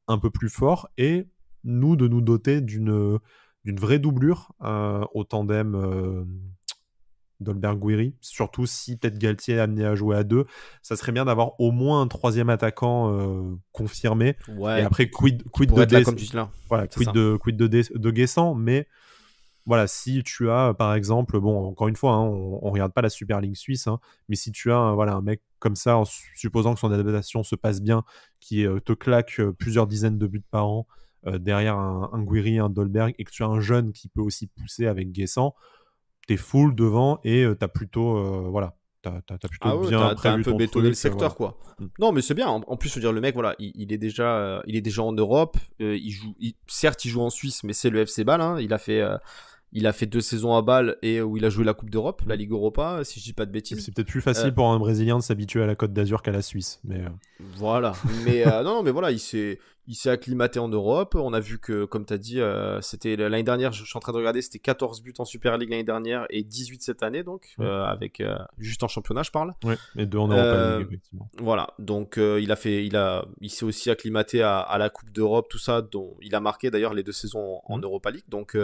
un peu plus fort. Et nous, de nous doter d'une vraie doublure au tandem... Dolberg-Guiri, surtout si peut-être Galtier est amené à jouer à 2, ça serait bien d'avoir au moins un troisième attaquant confirmé. Ouais, et après quid de Dess, comme tu dis là. Voilà, quid de Guessant, mais voilà, si tu as par exemple, bon, encore une fois, hein, on regarde pas la Super League suisse, hein, mais si tu as un mec comme ça, en supposant que son adaptation se passe bien, qui te claque plusieurs dizaines de buts par an derrière un Guiri, un Dolberg, et que tu as un jeune qui peut aussi pousser avec Guessant, t'es full devant et t'as plutôt t'as plutôt bien prévu t'as un peu ton bétonné truc, le secteur quoi. Non mais c'est bien. En plus, je veux dire, le mec, voilà, il est déjà en Europe. Certes, il joue en Suisse, mais c'est le FC Bâle. Hein. Il a fait 2 saisons à Bâle et où il a joué la Coupe d'Europe, la Ligue Europa, si je dis pas de bêtises. C'est peut-être plus facile pour un Brésilien de s'habituer à la Côte d'Azur qu'à la Suisse, mais voilà. Mais non, mais voilà, il s'est acclimaté en Europe. On a vu que, comme tu as dit, c'était l'année dernière, je suis en train de regarder, c'était 14 buts en Super League l'année dernière et 18 cette année, donc, avec juste en championnat, je parle. Oui, et 2 en Europa League, effectivement. Voilà, donc il s'est aussi acclimaté à la Coupe d'Europe, tout ça, dont il a marqué d'ailleurs les 2 saisons en Europa League. Donc,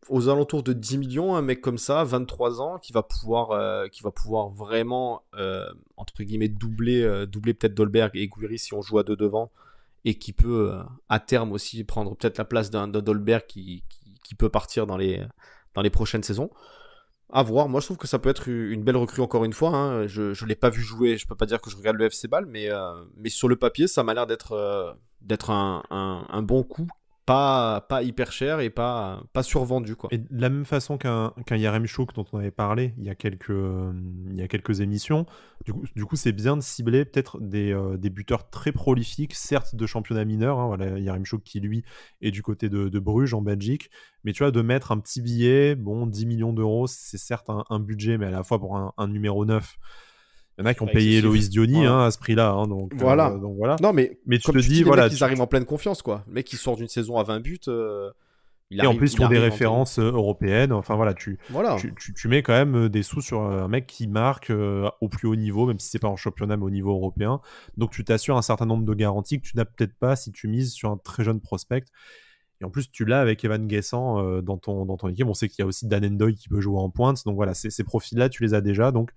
aux alentours de 10 millions, un mec comme ça, 23 ans, qui va pouvoir vraiment, entre guillemets, doubler peut-être Dolberg et Guiri si on joue à 2 devant, et qui peut à terme aussi prendre peut-être la place d'un Dolberg qui peut partir dans les dans les prochaines saisons. À voir. Moi, je trouve que ça peut être une belle recrue encore une fois. Hein. Je l'ai pas vu jouer. Je peux pas dire que je regarde le FC Bâle, mais sur le papier, ça m'a l'air d'être un bon coup, pas hyper cher et pas survendu quoi. Et de la même façon qu'un Yaremchuk dont on avait parlé il y a quelques émissions, du coup c'est bien de cibler peut-être des buteurs très prolifiques, certes de championnat mineur, hein, voilà, Yaremchuk qui lui est du côté de Bruges en Belgique, mais tu vois, de mettre un petit billet, bon, 10 millions d'euros, c'est certes un budget, mais à la fois pour un numéro 9, il y en a qui ont payé Excessif. Loïs Diony Voilà. à ce prix-là, hein, donc Voilà. voilà. Non, mais Mais tu comme te tu dis, dis, les voilà, mecs, ils arrivent en pleine confiance, quoi. Le mec qui sort d'une saison à 20 buts, et en plus, il ils ont des arrive références européennes. Enfin voilà, Voilà. tu mets quand même des sous sur un mec qui marque au plus haut niveau, même si c'est pas en championnat, mais au niveau européen. Donc tu t'assures un certain nombre de garanties que tu n'as peut-être pas si tu mises sur un très jeune prospect. Et en plus, tu l'as avec Evan Guessant dans ton équipe. On sait qu'il y a aussi Dan Endoy qui peut jouer en pointe. Donc voilà, ces profils-là, tu les as déjà. Donc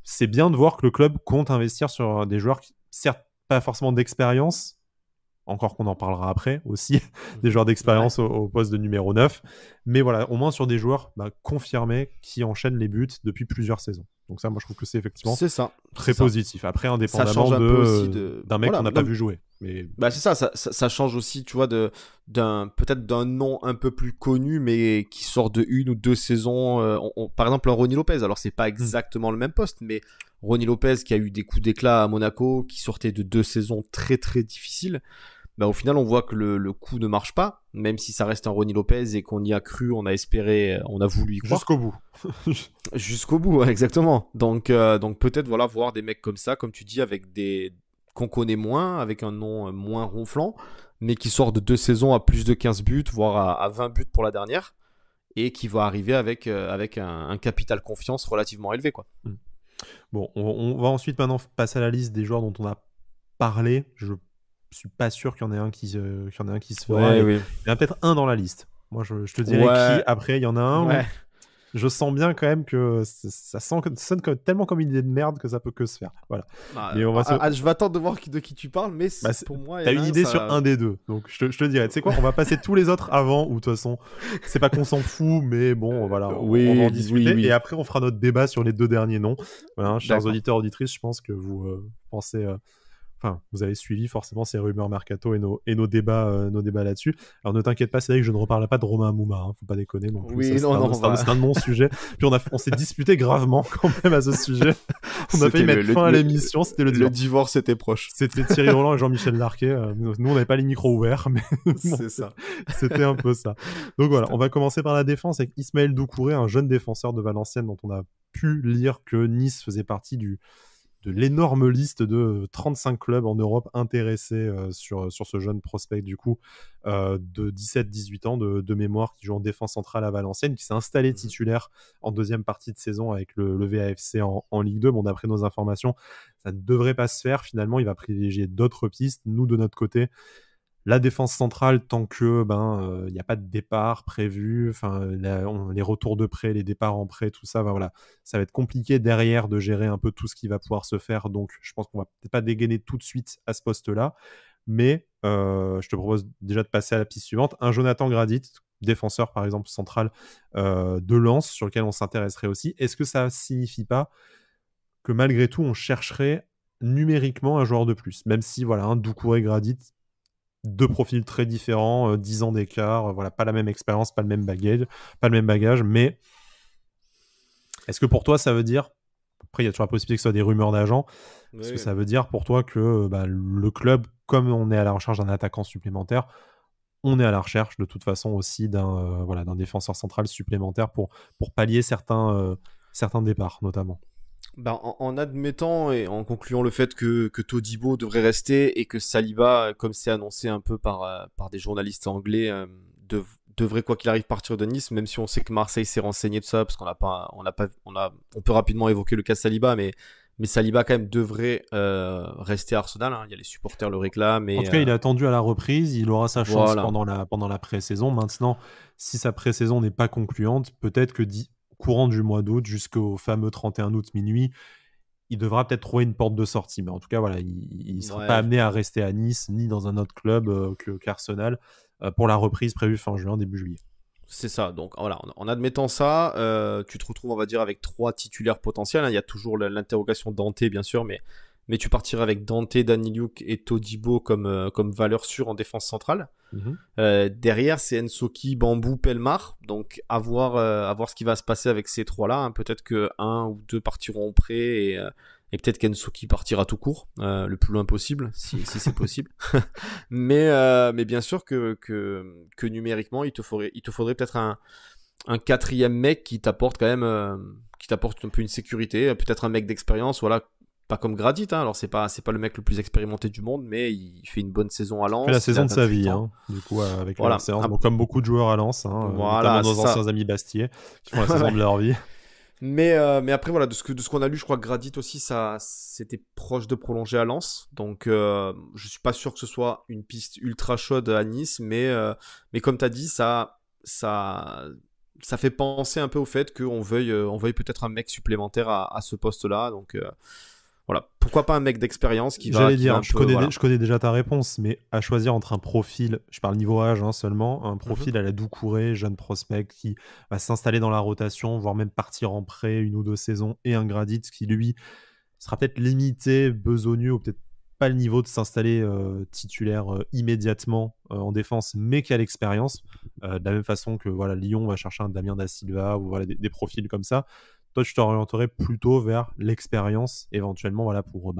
c'est bien de voir que le club compte investir sur des joueurs qui, certes, pas forcément d'expérience, encore qu'on en parlera après aussi, des joueurs d'expérience au poste de numéro 9. Mais voilà, au moins sur des joueurs confirmés qui enchaînent les buts depuis plusieurs saisons. Donc ça, moi, je trouve que c'est effectivement très positif. Après, indépendamment d'un mec qu'on n'a pas vu jouer. Mais... Bah c'est ça change aussi, tu vois, peut-être d'un nom un peu plus connu, mais qui sort de 1 ou 2 saisons. Par exemple, un Ronny Lopez. Alors, c'est pas exactement le même poste, mais Ronny Lopez qui a eu des coups d'éclat à Monaco, qui sortait de 2 saisons très très difficiles. Bah, au final, on voit que le coup ne marche pas, même si ça reste un Ronny Lopez et qu'on y a cru, on a espéré, on a voulu y croire. Jusqu'au bout. Jusqu'au bout, exactement. Donc peut-être voilà, voir des mecs comme ça, comme tu dis, avec qu'on connaît moins, avec un nom moins ronflant, mais qui sort de 2 saisons à plus de 15 buts, voire à 20 buts pour la dernière, et qui va arriver avec un capital confiance relativement élevé, quoi. Bon, on va ensuite maintenant passer à la liste des joueurs dont on a parlé. Je suis pas sûr qu'il y en ait un qui se fera. Ouais, il y en a peut-être un dans la liste. Moi, je te dirais qui. Après, il y en a un où je sens bien quand même que ça sonne tellement comme une idée de merde que ça peut que se faire. Voilà. Mais je vais attendre de voir de qui tu parles, mais pour moi, t'as une idée sur un des deux. Donc je te dirais, tu sais quoi, on va passer tous les autres avant, ou de toute façon, c'est pas qu'on s'en fout, mais bon, voilà, on va en discuter. Et après, on fera notre débat sur les 2 derniers noms. Voilà, chers auditeurs, auditrices, je pense que vous pensez... Enfin, vous avez suivi forcément ces rumeurs mercato et nos débats là-dessus. Alors ne t'inquiète pas, c'est vrai que je ne reparlerai pas de Romain Amouma, hein, faut pas déconner non plus. Oui, c'est un non-sujet. Puis on s'est disputé gravement quand même à ce sujet. On a failli mettre fin à l'émission, c'était le divorce était proche. C'était Thierry Roland et Jean-Michel Larquet. Nous, on n'avait pas les micros ouverts, mais bon, c'est ça. C'était un peu ça. Donc voilà, on va commencer par la défense avec Ismaël Doucouré, un jeune défenseur de Valenciennes dont on a pu lire que Nice faisait partie de l'énorme liste de 35 clubs en Europe intéressés sur ce jeune prospect du coup de 17-18 ans de mémoire qui joue en défense centrale à Valenciennes, qui s'est installé titulaire en deuxième partie de saison avec le VAFC en Ligue 2. Bon, d'après nos informations, ça ne devrait pas se faire. Finalement, il va privilégier d'autres pistes. Nous, de notre côté, la défense centrale, tant que il n'y a pas de départ prévu, les retours de prêt, les départs en prêt, tout ça, voilà, ça va être compliqué derrière de gérer un peu tout ce qui va pouvoir se faire. Donc, je pense qu'on va peut-être pas dégainer tout de suite à ce poste-là, mais je te propose déjà de passer à la piste suivante. Un Jonathan Gradit, défenseur par exemple central de Lens, sur lequel on s'intéresserait aussi. Est-ce que ça signifie pas que malgré tout, on chercherait numériquement un joueur de plus, même si voilà, un Doucouré Gradit, 2 profils très différents, 10 ans d'écart, voilà, pas la même expérience, pas le même bagage, mais est-ce que pour toi ça veut dire, après il y a toujours la possibilité que ce soit des rumeurs d'agents, est-ce que ça veut dire pour toi que le club, comme on est à la recherche d'un attaquant supplémentaire, on est à la recherche de toute façon aussi d'un défenseur central supplémentaire pour pallier certains départs notamment? En admettant et en concluant le fait que Todibo devrait rester et que Saliba, comme c'est annoncé un peu par des journalistes anglais, devrait quoi qu'il arrive partir de Nice, même si on sait que Marseille s'est renseigné de ça, parce on peut rapidement évoquer le cas de Saliba, mais Saliba quand même devrait rester à Arsenal, hein. Il y a les supporters le réclament. En tout cas, il est attendu à la reprise, il aura sa chance pendant la pré-saison. Maintenant, si sa pré-saison n'est pas concluante, peut-être que courant du mois d'août jusqu'au fameux 31 août minuit, il devra peut-être trouver une porte de sortie. Mais en tout cas, voilà, il ne sera pas amené à rester à Nice ni dans un autre club qu'Arsenal pour la reprise prévue fin juin, début juillet. C'est ça. Donc voilà, en admettant ça, tu te retrouves, on va dire, avec 3 titulaires potentiels, hein. Il y a toujours l'interrogation Dante, bien sûr, mais tu partirais avec Dante, Daniliuk et Todibo comme valeur sûre en défense centrale. Mhm. Derrière, c'est Ensoki, Bambou, Pelmar. Donc à voir ce qui va se passer avec ces trois-là, hein. Peut-être que un ou deux partiront au prêt et peut-être qu'Ensoki partira tout court, le plus loin possible, si c'est possible. Mais bien sûr que numériquement, il te faudrait peut-être un quatrième mec qui t'apporte quand même, qui t'apporte un peu une sécurité, peut-être un mec d'expérience, voilà, pas comme Gradit, hein. Alors c'est pas le mec le plus expérimenté du monde, mais il fait une bonne saison à Fait la Lens, il a saison de sa 28 vie, ans. hein, du coup, avec la Voilà. séance. Ah, Bon, comme beaucoup de joueurs à Lens, hein, notamment voilà, c'est nos ça. anciens amis Bastier, qui font la saison de leur vie. Mais après, voilà, de ce qu'on a lu, je crois que Gradit aussi, ça, c'était proche de prolonger à Lens. Donc, je suis pas sûr que ce soit une piste ultra chaude à Nice, mais comme tu as dit, ça fait penser un peu au fait on veuille peut-être un mec supplémentaire à ce poste-là. Donc, voilà. Pourquoi pas un mec d'expérience J'allais qui va dire, un peu, voilà. je connais déjà ta réponse, mais à choisir entre un profil, je parle niveau âge hein, seulement, un Mhm. profil à la Doucouré, jeune prospect qui va s'installer dans la rotation, voire même partir en prêt 1 ou 2 saisons, et un Gradit qui, lui, sera peut-être limité, besogneux, ou peut-être pas le niveau de s'installer titulaire immédiatement en défense, mais qui a l'expérience. De la même façon que voilà, Lyon va chercher un Damien Da Silva, ou voilà, des profils comme ça. Toi, tu t'orienterais plutôt vers l'expérience, éventuellement, voilà, pour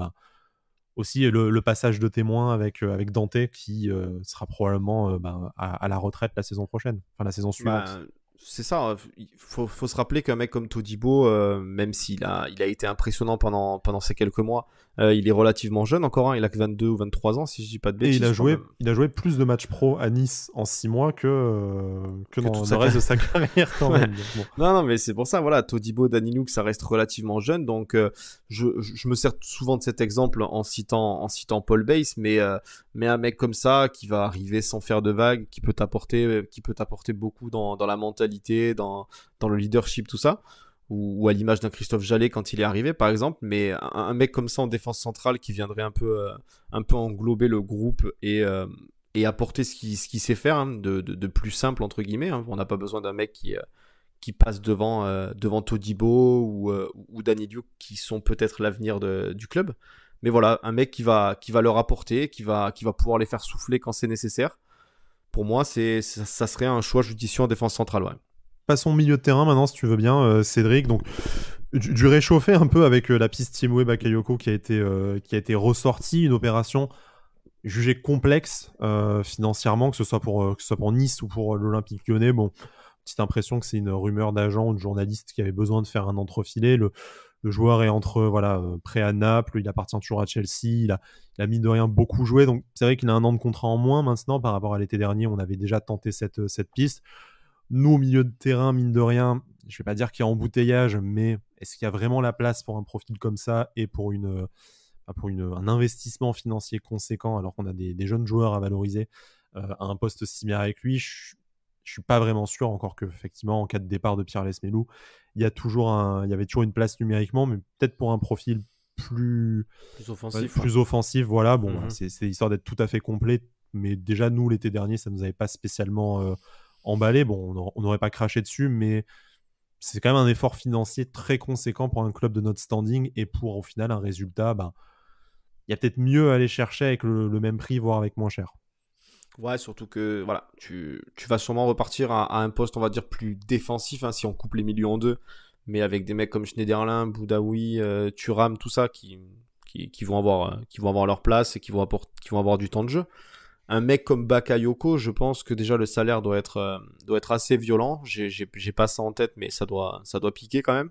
aussi le passage de témoin avec Dante qui sera probablement à la retraite la saison prochaine, enfin la saison suivante. Bah, c'est ça. Il faut se rappeler qu'un mec comme Todibo, même il a été impressionnant pendant ces quelques mois, il est relativement jeune encore, hein. Il a que 22 ou 23 ans, si je dis pas de Et bêtises, je crois même. il a joué plus de matchs pro à Nice en 6 mois que Que dans toute le sa reste de carrière. sa carrière quand Ouais. même. Donc, bon. Non, non, mais c'est pour ça, voilà, Todibo, Daniluk, ça reste relativement jeune, donc je me sers souvent de cet exemple en citant Paul Bass, mais un mec comme ça qui va arriver sans faire de vagues, qui peut t'apporter beaucoup dans la mentalité, dans le leadership, tout ça, ou à l'image d'un Christophe Jallet quand il est arrivé, par exemple, mais un mec comme ça en défense centrale qui viendrait un peu englober le groupe et apporter ce qu'il sait faire, hein, de plus simple entre guillemets, hein. On n'a pas besoin d'un mec qui passe devant Todibo ou Daniluk qui sont peut-être l'avenir du club. Mais voilà, un mec qui va leur apporter, qui va pouvoir les faire souffler quand c'est nécessaire. Pour moi, ça serait un choix judicieux en défense centrale. Ouais. Passons au milieu de terrain maintenant, si tu veux bien, Cédric. Donc, du réchauffer un peu avec la piste Timoué Bakayoko qui a été ressortie, une opération jugée complexe financièrement, que ce soit pour Nice ou pour l'Olympique Lyonnais. Bon, petite impression que c'est une rumeur d'agent ou de journaliste qui avait besoin de faire un entrefilet. Le joueur est prêt à Naples, il appartient toujours à Chelsea, il a mine de rien beaucoup joué, donc c'est vrai qu'il a un an de contrat en moins maintenant par rapport à l'été dernier, on avait déjà tenté cette piste. Nous, au milieu de terrain, mine de rien, je ne vais pas dire qu'il y a embouteillage, mais est-ce qu'il y a vraiment la place pour un profil comme ça et pour un investissement financier conséquent alors qu'on a des jeunes joueurs à valoriser à un poste similaire avec lui? Je suis pas vraiment sûr, encore que effectivement en cas de départ de Pierre Lesmelou, il y avait toujours une place numériquement, mais peut-être pour un profil plus Plus offensif. Ouais. plus offensif. Voilà, bon, voilà, Mhm. c'est histoire d'être tout à fait complet. Mais déjà nous l'été dernier, ça nous avait pas spécialement emballé. Bon, on n'aurait pas craché dessus, mais c'est quand même un effort financier très conséquent pour un club de notre standing et pour au final un résultat. Il y a peut-être mieux à aller chercher avec le même prix, voire avec moins cher. Ouais, surtout que voilà, tu vas sûrement repartir à un poste, on va dire, plus défensif, hein, si on coupe les milieux en deux, mais avec des mecs comme Schneiderlin, Boudaoui, Thuram, tout ça, qui vont avoir leur place et qui vont avoir du temps de jeu. Un mec comme Bakayoko, je pense que déjà le salaire doit être assez violent. J'ai pas ça en tête, mais ça doit piquer quand même.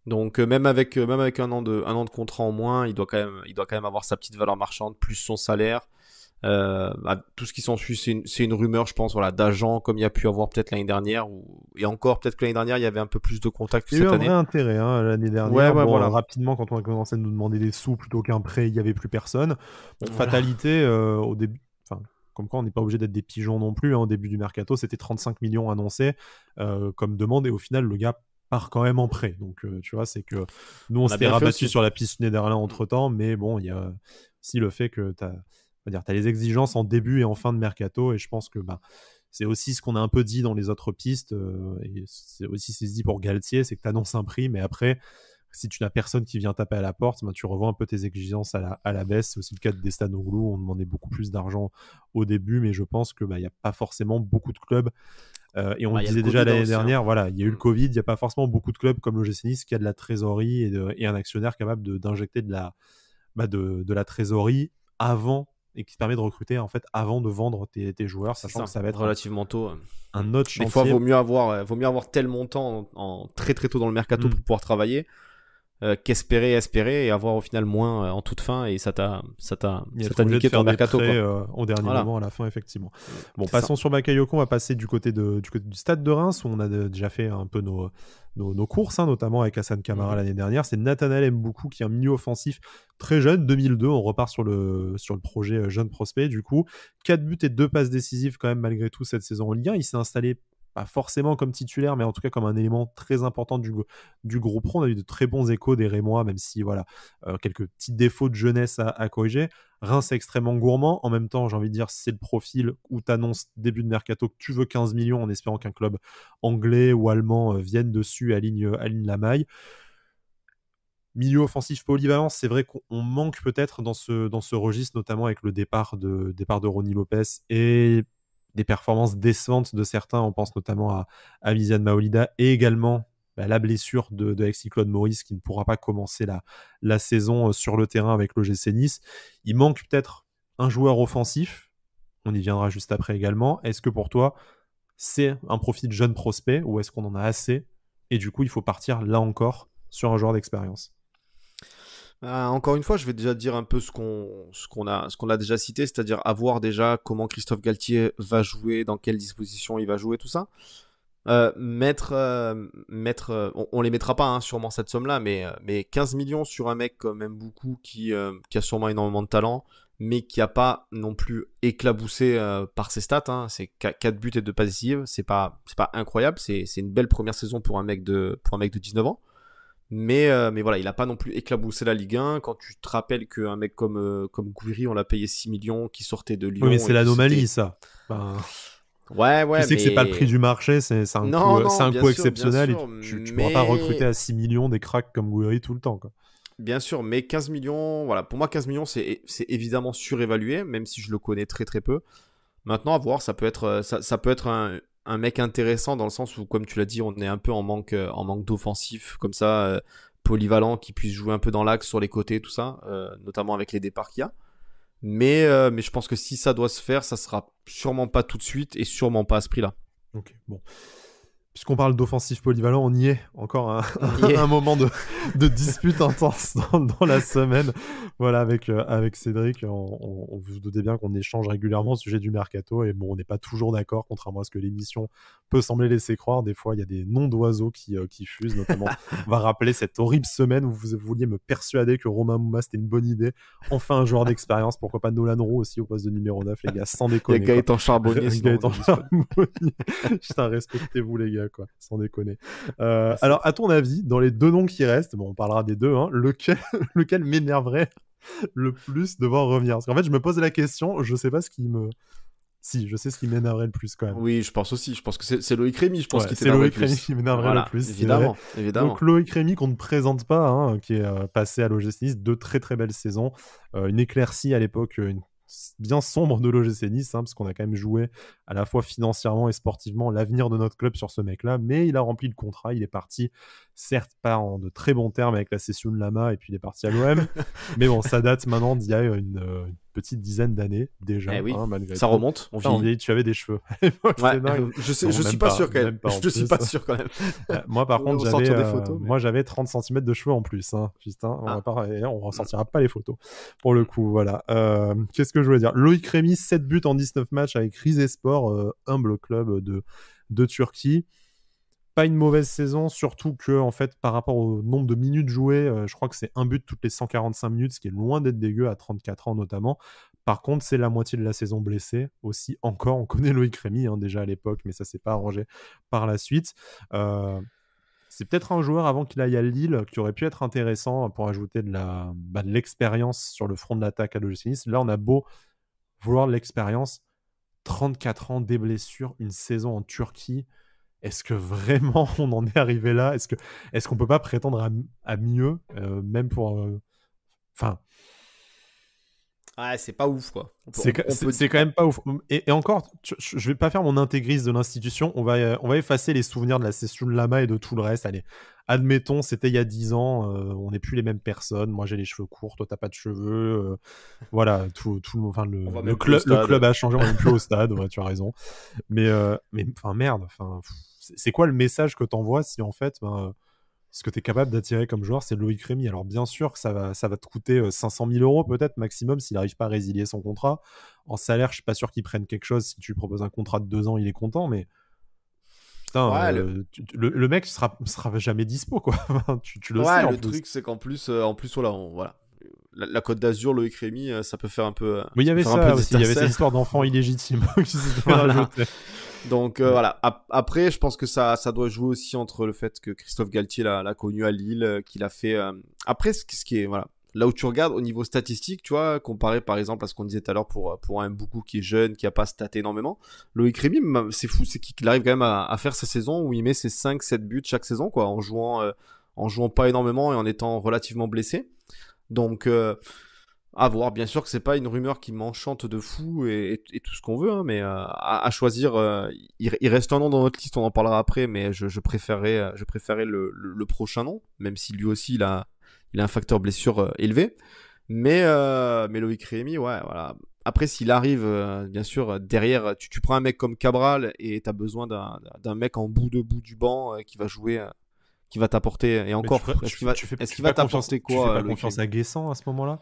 Donc même avec un an de contrat en moins, il doit quand même avoir sa petite valeur marchande plus son salaire. Tout ce qui s'ensuit, c'est une rumeur, je pense, voilà, d'agents comme il y a pu avoir peut-être l'année dernière et encore peut-être que l'année dernière il y avait un peu plus de contacts que Il y a eu cette un vrai année. intérêt hein, l'année Ouais, dernière. ouais, Bon, voilà, rapidement, quand on a commencé à nous demander des sous plutôt qu'un prêt, il n'y avait plus personne. Bon, voilà. fatalité, au début, enfin, comme quoi on n'est pas obligé d'être des pigeons non plus. Hein, au début du mercato, c'était 35 millions annoncés comme demande, et au final, le gars part quand même en prêt. Donc, tu vois, c'est que nous, on On a s'était bien fait rabattu aussi. sur la piste Schneiderlin entre-temps, mais bon, il y a aussi le fait que tu as les exigences en début et en fin de mercato, et je pense que c'est aussi ce qu'on a un peu dit dans les autres pistes, et c'est aussi ce qui se dit pour Galtier, c'est que tu annonces un prix, mais après, si tu n'as personne qui vient taper à la porte, ben, tu revois un peu tes exigences à la baisse. C'est aussi le cas de Destanoglu, on demandait beaucoup plus d'argent au début, mais je pense qu'il n'y a pas forcément beaucoup de clubs. Et on le disait déjà l'année dernière, voilà, il y a eu le Covid, il n'y a pas forcément beaucoup de clubs comme l'OGC Nice qui a de la trésorerie et un actionnaire capable d'injecter de la trésorerie avant et qui te permet de recruter en fait avant de vendre tes joueurs, sachant que ça va être relativement tôt. Un autre chantier. Des fois, vaut mieux avoir tel montant en très très tôt dans le mercato pour pouvoir travailler qu'espérer et avoir au final moins en toute fin, et ça t'a niqué ton mercato au dernier moment à la fin, effectivement. Bon, passons sur Bakayoko, on va passer du côté du Stade de Reims où on a déjà fait un peu nos courses, hein, notamment avec Hassan Kamara l'année dernière. C'est Nathanaël Mboukou qui est un milieu offensif très jeune, 2002, on repart sur le projet jeune prospect. Du coup, 4 buts et 2 passes décisives quand même malgré tout cette saison en Ligue 1. Il s'est installé pas forcément comme titulaire, mais en tout cas comme un élément très important du groupe pro. On a eu de très bons échos des Rémois, même si voilà, quelques petits défauts de jeunesse à corriger. Reims est extrêmement gourmand. En même temps, j'ai envie de dire, c'est le profil où tu annonces début de mercato que tu veux 15 millions en espérant qu'un club anglais ou allemand vienne dessus et aligne la maille. Milieu offensif polyvalent, c'est vrai qu'on manque peut-être dans ce registre, notamment avec le départ de Ronny Lopez et des performances décevantes de certains. On pense notamment à Viviane Maolida et également la blessure de Alexis-Claude Maurice qui ne pourra pas commencer la saison sur le terrain avec l'OGC Nice. Il manque peut-être un joueur offensif. On y viendra juste après également. Est-ce que pour toi, c'est un profil jeune prospect ou est-ce qu'on en a assez? Et du coup, il faut partir là encore sur un joueur d'expérience. Encore une fois, je vais déjà dire un peu ce qu'on a déjà cité, c'est-à-dire à voir déjà comment Christophe Galtier va jouer, dans quelle disposition il va jouer, tout ça. On les mettra pas sûrement cette somme-là, mais 15 millions sur un mec comme Mboukou qui a sûrement énormément de talent, mais qui a pas non plus éclaboussé par ses stats. C'est 4 buts et 2 passes décisives, c'est pas incroyable, c'est une belle première saison pour un mec de 19 ans. Mais voilà, il a pas non plus éclaboussé la Ligue 1. Quand tu te rappelles qu'un mec comme Gouiri, on l'a payé 6 millions, qui sortait de Lyon. Oui, mais c'est l'anomalie, ça. Ouais, tu sais que c'est pas le prix du marché, c'est un coût exceptionnel. Tu pourras pas recruter à 6 millions des cracks comme Gouiri tout le temps, quoi. Bien sûr, mais 15 millions, voilà, pour moi 15 millions c'est évidemment surévalué, même si je le connais très très peu. Maintenant, à voir, ça peut être un mec intéressant dans le sens où, comme tu l'as dit, on est un peu en manque d'offensif, comme ça, polyvalent, qui puisse jouer un peu dans l'axe, sur les côtés, tout ça, notamment avec les départs qu'il y a. Mais je pense que si ça doit se faire, ça sera sûrement pas tout de suite et sûrement pas à ce prix-là. Ok, bon. Puisqu'on parle d'offensif polyvalent, on y est encore un moment de dispute intense dans la semaine. Voilà, avec Cédric, on vous doutez bien qu'on échange régulièrement au sujet du mercato, et bon, on n'est pas toujours d'accord, contrairement à ce que l'émission peut sembler laisser croire. Des fois, il y a des noms d'oiseaux qui fusent, notamment. On va rappeler cette horrible semaine où vous vouliez me persuader que Romain Mouma c'était une bonne idée. Enfin, un joueur d'expérience, pourquoi pas Nolan Roux aussi au poste de numéro 9, les gars, sans déconner. Il y a Gaëtan Charbonnier. Putain, respectez-vous les gars, quoi, sans déconner. Alors, à ton avis, dans les deux noms qui restent, bon, on parlera des deux, lequel m'énerverait le plus de voir revenir? Parce qu'en fait, je me pose la question, je sais pas ce qui me... Si, je sais ce qui m'énerverait le plus quand même. Oui, je pense aussi. Je pense que c'est Loïc Rémy, qui c'est Loïc Rémy qui m'énerverait le plus. Évidemment. Donc Loïc Rémy qu'on ne présente pas, qui est passé à l'OGC Nice, 2 très très belles saisons, une éclaircie à l'époque, bien sombre de l'OGC Nice, parce qu'on a quand même joué à la fois financièrement et sportivement l'avenir de notre club sur ce mec-là, mais il a rempli le contrat, il est parti, certes pas en de très bons termes avec la cession de Lama, et puis il est parti à l'OM, mais bon, ça date maintenant d'il y a une petite dizaine d'années déjà. Oui, malgré ça tout. remonte. Tu avais des cheveux. Je suis pas sûr quand même. Je suis pas sûr quand même. Moi par contre j'avais 30 cm de cheveux en plus, Justin. On ressortira pas les photos pour le coup. Voilà. Qu'est-ce que je voulais dire? Loïc Rémy, 7 buts en 19 matchs avec Rizespor, humble club de Turquie. Pas une mauvaise saison, surtout que en fait par rapport au nombre de minutes jouées, je crois que c'est un but toutes les 145 minutes, ce qui est loin d'être dégueu à 34 ans notamment. Par contre, c'est la moitié de la saison blessée aussi. Encore, on connaît Loïc Rémy déjà à l'époque, mais ça s'est pas arrangé par la suite. C'est peut-être un joueur avant qu'il aille à Lille qui aurait pu être intéressant pour ajouter de l'expérience sur le front de l'attaque à l'OGC Nice. Là, on a beau vouloir de l'expérience, 34 ans, des blessures, une saison en Turquie. Est-ce que vraiment on en est arrivé là? Est-ce qu'on peut pas prétendre à mieux, même pour... Enfin... Ouais, c'est pas ouf, quoi. C'est quand même pas ouf. Et encore, je vais pas faire mon intégriste de l'institution. On va effacer les souvenirs de la session de Lama et de tout le reste. Allez, admettons, c'était il y a 10 ans. On n'est plus les mêmes personnes. Moi, j'ai les cheveux courts. Toi, t'as pas de cheveux. Voilà, enfin, le club a changé. On n'est plus au stade. Ouais, tu as raison. Mais enfin, merde. Enfin, c'est quoi le message que t'envoies si en fait, ce que tu es capable d'attirer comme joueur, c'est Loïc Rémy. Alors bien sûr que ça va te coûter 500 000 euros peut-être maximum s'il n'arrive pas à résilier son contrat. En salaire, je suis pas sûr qu'il prenne quelque chose. Si tu lui proposes un contrat de 2 ans, il est content, mais putain, Ouais, le mec sera jamais dispo, quoi. tu le sais ouais, en le plus. truc, c'est qu'en plus, voilà. La Côte d'Azur, Loïc Rémy, ça peut faire un peu. Oui, il y avait ça aussi. Il y avait cette histoire d'enfants illégitimes qui s'étaient rajoutées. Donc voilà. Après, je pense que ça doit jouer aussi entre le fait que Christophe Galtier l'a connu à Lille, qu'il a fait. Après, ce qui est voilà, là où tu regardes au niveau statistique, tu vois, comparé par exemple à ce qu'on disait tout à l'heure pour un Mboukou qui est jeune, qui a pas staté énormément, Loïc Rémy, c'est fou, c'est qu'il arrive quand même à faire sa saison où il met ses 5-7 buts chaque saison, quoi, en jouant pas énormément et en étant relativement blessé. Donc à voir, bien sûr que c'est pas une rumeur qui m'enchante de fou et tout ce qu'on veut, hein, mais à choisir, il reste un nom dans notre liste, on en parlera après, mais je préférais le prochain nom, même si lui aussi il a un facteur blessure élevé. Mais Loïc Rémy, ouais, voilà. Après, s'il arrive, bien sûr, derrière, tu prends un mec comme Cabral et t'as besoin d'un mec en bout du banc qui va jouer. Qui va t'apporter, et encore, est-ce qu'il va t'apporter quoi? Tu fais pas confiance à Guessant à ce moment-là?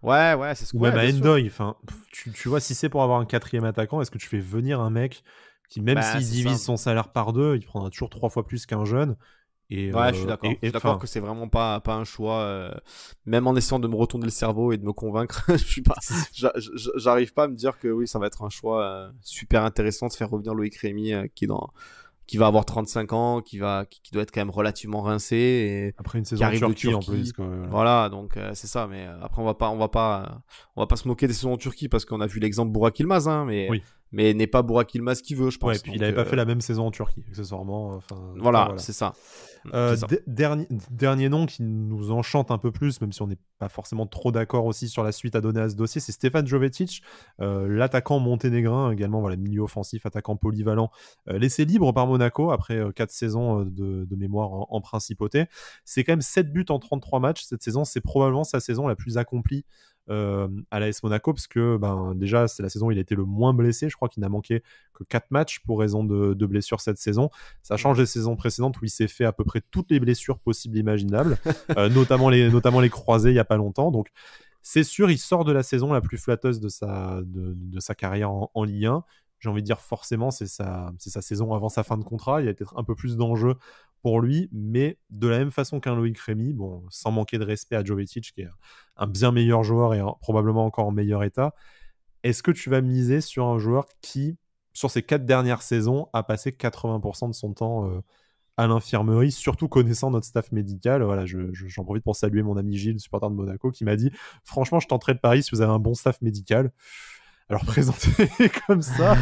Ouais, c'est ce que. Ou même à Ndoye. Enfin, tu vois, si c'est pour avoir un 4e attaquant, est-ce que tu fais venir un mec qui, même s'il divise son salaire par 2, il prendra toujours 3 fois plus qu'un jeune? Et, ouais, je suis d'accord. Je suis d'accord que c'est vraiment pas un choix. Même en essayant de me retourner le cerveau et de me convaincre, j'arrive pas à me dire que oui, ça va être un choix super intéressant de faire revenir Loïc Rémy qui va avoir 35 ans, qui doit être quand même relativement rincé et après une saison en Turquie en plus. Voilà, donc c'est ça. Mais après on va pas se moquer des saisons en Turquie parce qu'on a vu l'exemple Burak Yılmaz, hein, mais n'est pas Burak Yılmaz qui veut, je pense. Ouais, puis il avait pas fait la même saison en Turquie, accessoirement. Voilà, c'est ça. Dernier nom qui nous enchante un peu plus, même si on n'est pas forcément trop d'accord aussi sur la suite à donner à ce dossier, c'est Stefan Jovetic, l'attaquant monténégrin, également voilà, milieu offensif, attaquant polyvalent, laissé libre par Monaco après 4 saisons de mémoire en principauté. C'est quand même 7 buts en 33 matchs cette saison, c'est probablement sa saison la plus accomplie à l'AS Monaco, parce que déjà c'est la saison où il a été le moins blessé. Je crois qu'il n'a manqué que 4 matchs pour raison de blessures cette saison. Ça change des saisons précédentes où il s'est fait à peu près toutes les blessures possibles et imaginables, notamment les croisés il n'y a pas longtemps. Donc c'est sûr, il sort de la saison la plus flatteuse de sa carrière en Ligue 1. J'ai envie de dire forcément c'est sa saison avant sa fin de contrat. Il y a peut-être un peu plus d'enjeux pour lui, mais de la même façon qu'un Loïc Rémy, bon, sans manquer de respect à Jovetic, qui est un bien meilleur joueur et probablement encore en meilleur état. Est-ce que tu vas miser sur un joueur qui, sur ces 4 dernières saisons, a passé 80% de son temps à l'infirmerie, surtout connaissant notre staff médical? Voilà, j'en profite pour saluer mon ami Gilles, supporter de Monaco, qui m'a dit « Franchement, je tenterai de Paris si vous avez un bon staff médical. » Alors présenté comme ça,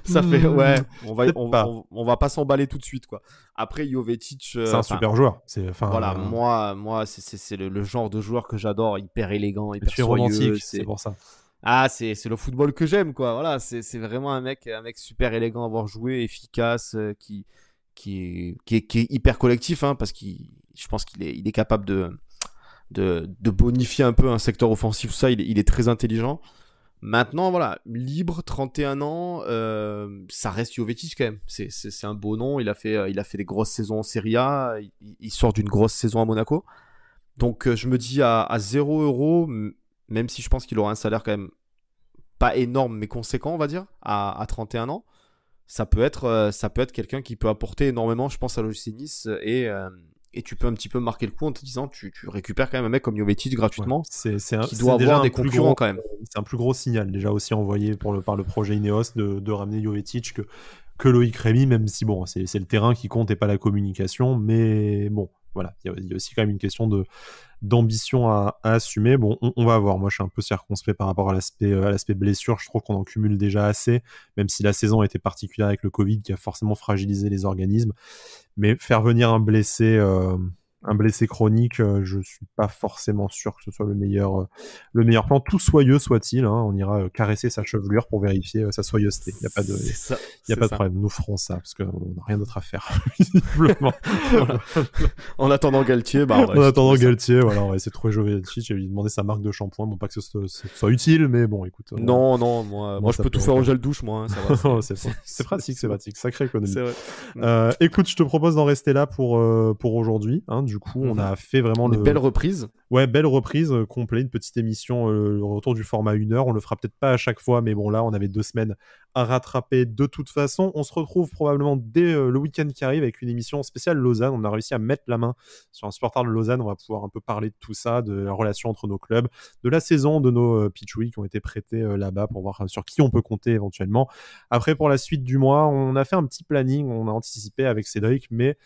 ça fait ouais, on va pas s'emballer tout de suite, quoi. Après Jovetic, c'est un super joueur. Voilà, moi c'est le genre de joueur que j'adore, hyper élégant, hyper soyeux. Romantique, c'est pour ça. Ah, c'est le football que j'aime, quoi. Voilà, c'est vraiment un mec super élégant à avoir joué, efficace, qui est hyper collectif, hein, parce je pense qu'il est capable de bonifier un peu un secteur offensif. Ça, il est très intelligent. Maintenant, voilà, libre, 31 ans, ça reste Jovetic quand même. C'est un beau nom. Il a fait des grosses saisons en Serie A. Il sort d'une grosse saison à Monaco. Donc, je me dis à 0 €, même si je pense qu'il aura un salaire quand même pas énorme, mais conséquent, on va dire, à 31 ans, ça peut être quelqu'un qui peut apporter énormément, je pense, à l'OGC Nice et tu peux un petit peu marquer le coup en te disant tu récupères quand même un mec comme Jovetic gratuitement, qui doit avoir des concurrents quand même. C'est un plus gros signal déjà aussi envoyé par le projet Ineos de ramener Jovetic que Loïc Rémy, même si bon, c'est le terrain qui compte et pas la communication, mais bon, voilà, il y a aussi quand même une question d'ambition à assumer. Bon, on va voir. Moi, je suis un peu circonspect par rapport à l'aspect blessure. Je trouve qu'on en cumule déjà assez, même si la saison a été particulière avec le Covid qui a forcément fragilisé les organismes. Mais faire venir un blessé chronique, je suis pas forcément sûr que ce soit le meilleur plan. Tout soyeux soit-il, hein, on ira caresser sa chevelure pour vérifier sa soyeuseté. Il y a pas de, C'est ça. il y a pas de problème. Nous ferons ça parce qu'on n'a rien d'autre à faire, visiblement. Voilà. En attendant Galtier, bah, En attendant Galtier, voilà, on va essayer de trouver Jovetic. Je vais lui demander sa marque de shampoing. Bon, pas que ce soit utile, mais bon, écoute. Non, moi je peux tout faire au gel douche, moi. Hein, ça va, c'est pratique, c'est pratique. Sacrée économie. C'est vrai. Écoute, je te propose d'en rester là pour aujourd'hui. Hein. Du coup, on a fait vraiment une belle reprise. Ouais, belle reprise, complète, une petite émission, le retour du format 1 heure. On le fera peut-être pas à chaque fois, mais bon, là, on avait 2 semaines à rattraper de toute façon. On se retrouve probablement dès le week-end qui arrive avec une émission spéciale Lausanne. On a réussi à mettre la main sur un supporter de Lausanne. On va pouvoir un peu parler de tout ça, de la relation entre nos clubs, de la saison de nos pitchouis qui ont été prêtés là-bas pour voir sur qui on peut compter éventuellement. Après, pour la suite du mois, on a fait un petit planning, on a anticipé avec Cédric, mais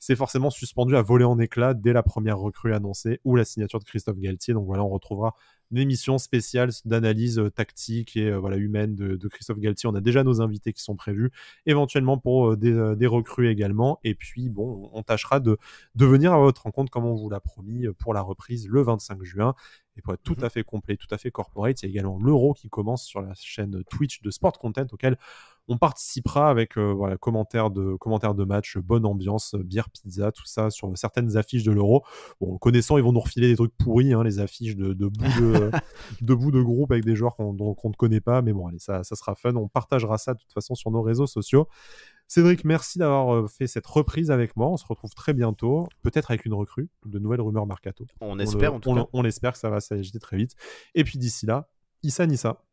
c'est forcément suspendu à voler en éclats dès la première recrue annoncée ou la signature de Christophe Galtier. Donc voilà, on retrouvera une émission spéciale d'analyse tactique et humaine de Christophe Galtier. On a déjà nos invités qui sont prévus, éventuellement pour des recrues également. Et puis, bon, on tâchera de venir à votre rencontre, comme on vous l'a promis, pour la reprise le 25 juin. Et pour être tout à fait complet, tout à fait corporate, il y a également l'Euro qui commence sur la chaîne Twitch de Sport Content, auquel on participera avec commentaires de match, bonne ambiance, bière, pizza, tout ça sur certaines affiches de l'Euro. Bon, connaissant, ils vont nous refiler des trucs pourris, hein, les affiches de bout de groupe avec des joueurs qu'on ne connaît pas. Mais bon, allez, ça sera fun. On partagera ça de toute façon sur nos réseaux sociaux. Cédric, merci d'avoir fait cette reprise avec moi. On se retrouve très bientôt, peut-être avec une recrue, de nouvelles rumeurs mercato. On espère en tout cas. On espère que ça va s'agiter très vite. Et puis d'ici là, Issa Nissa.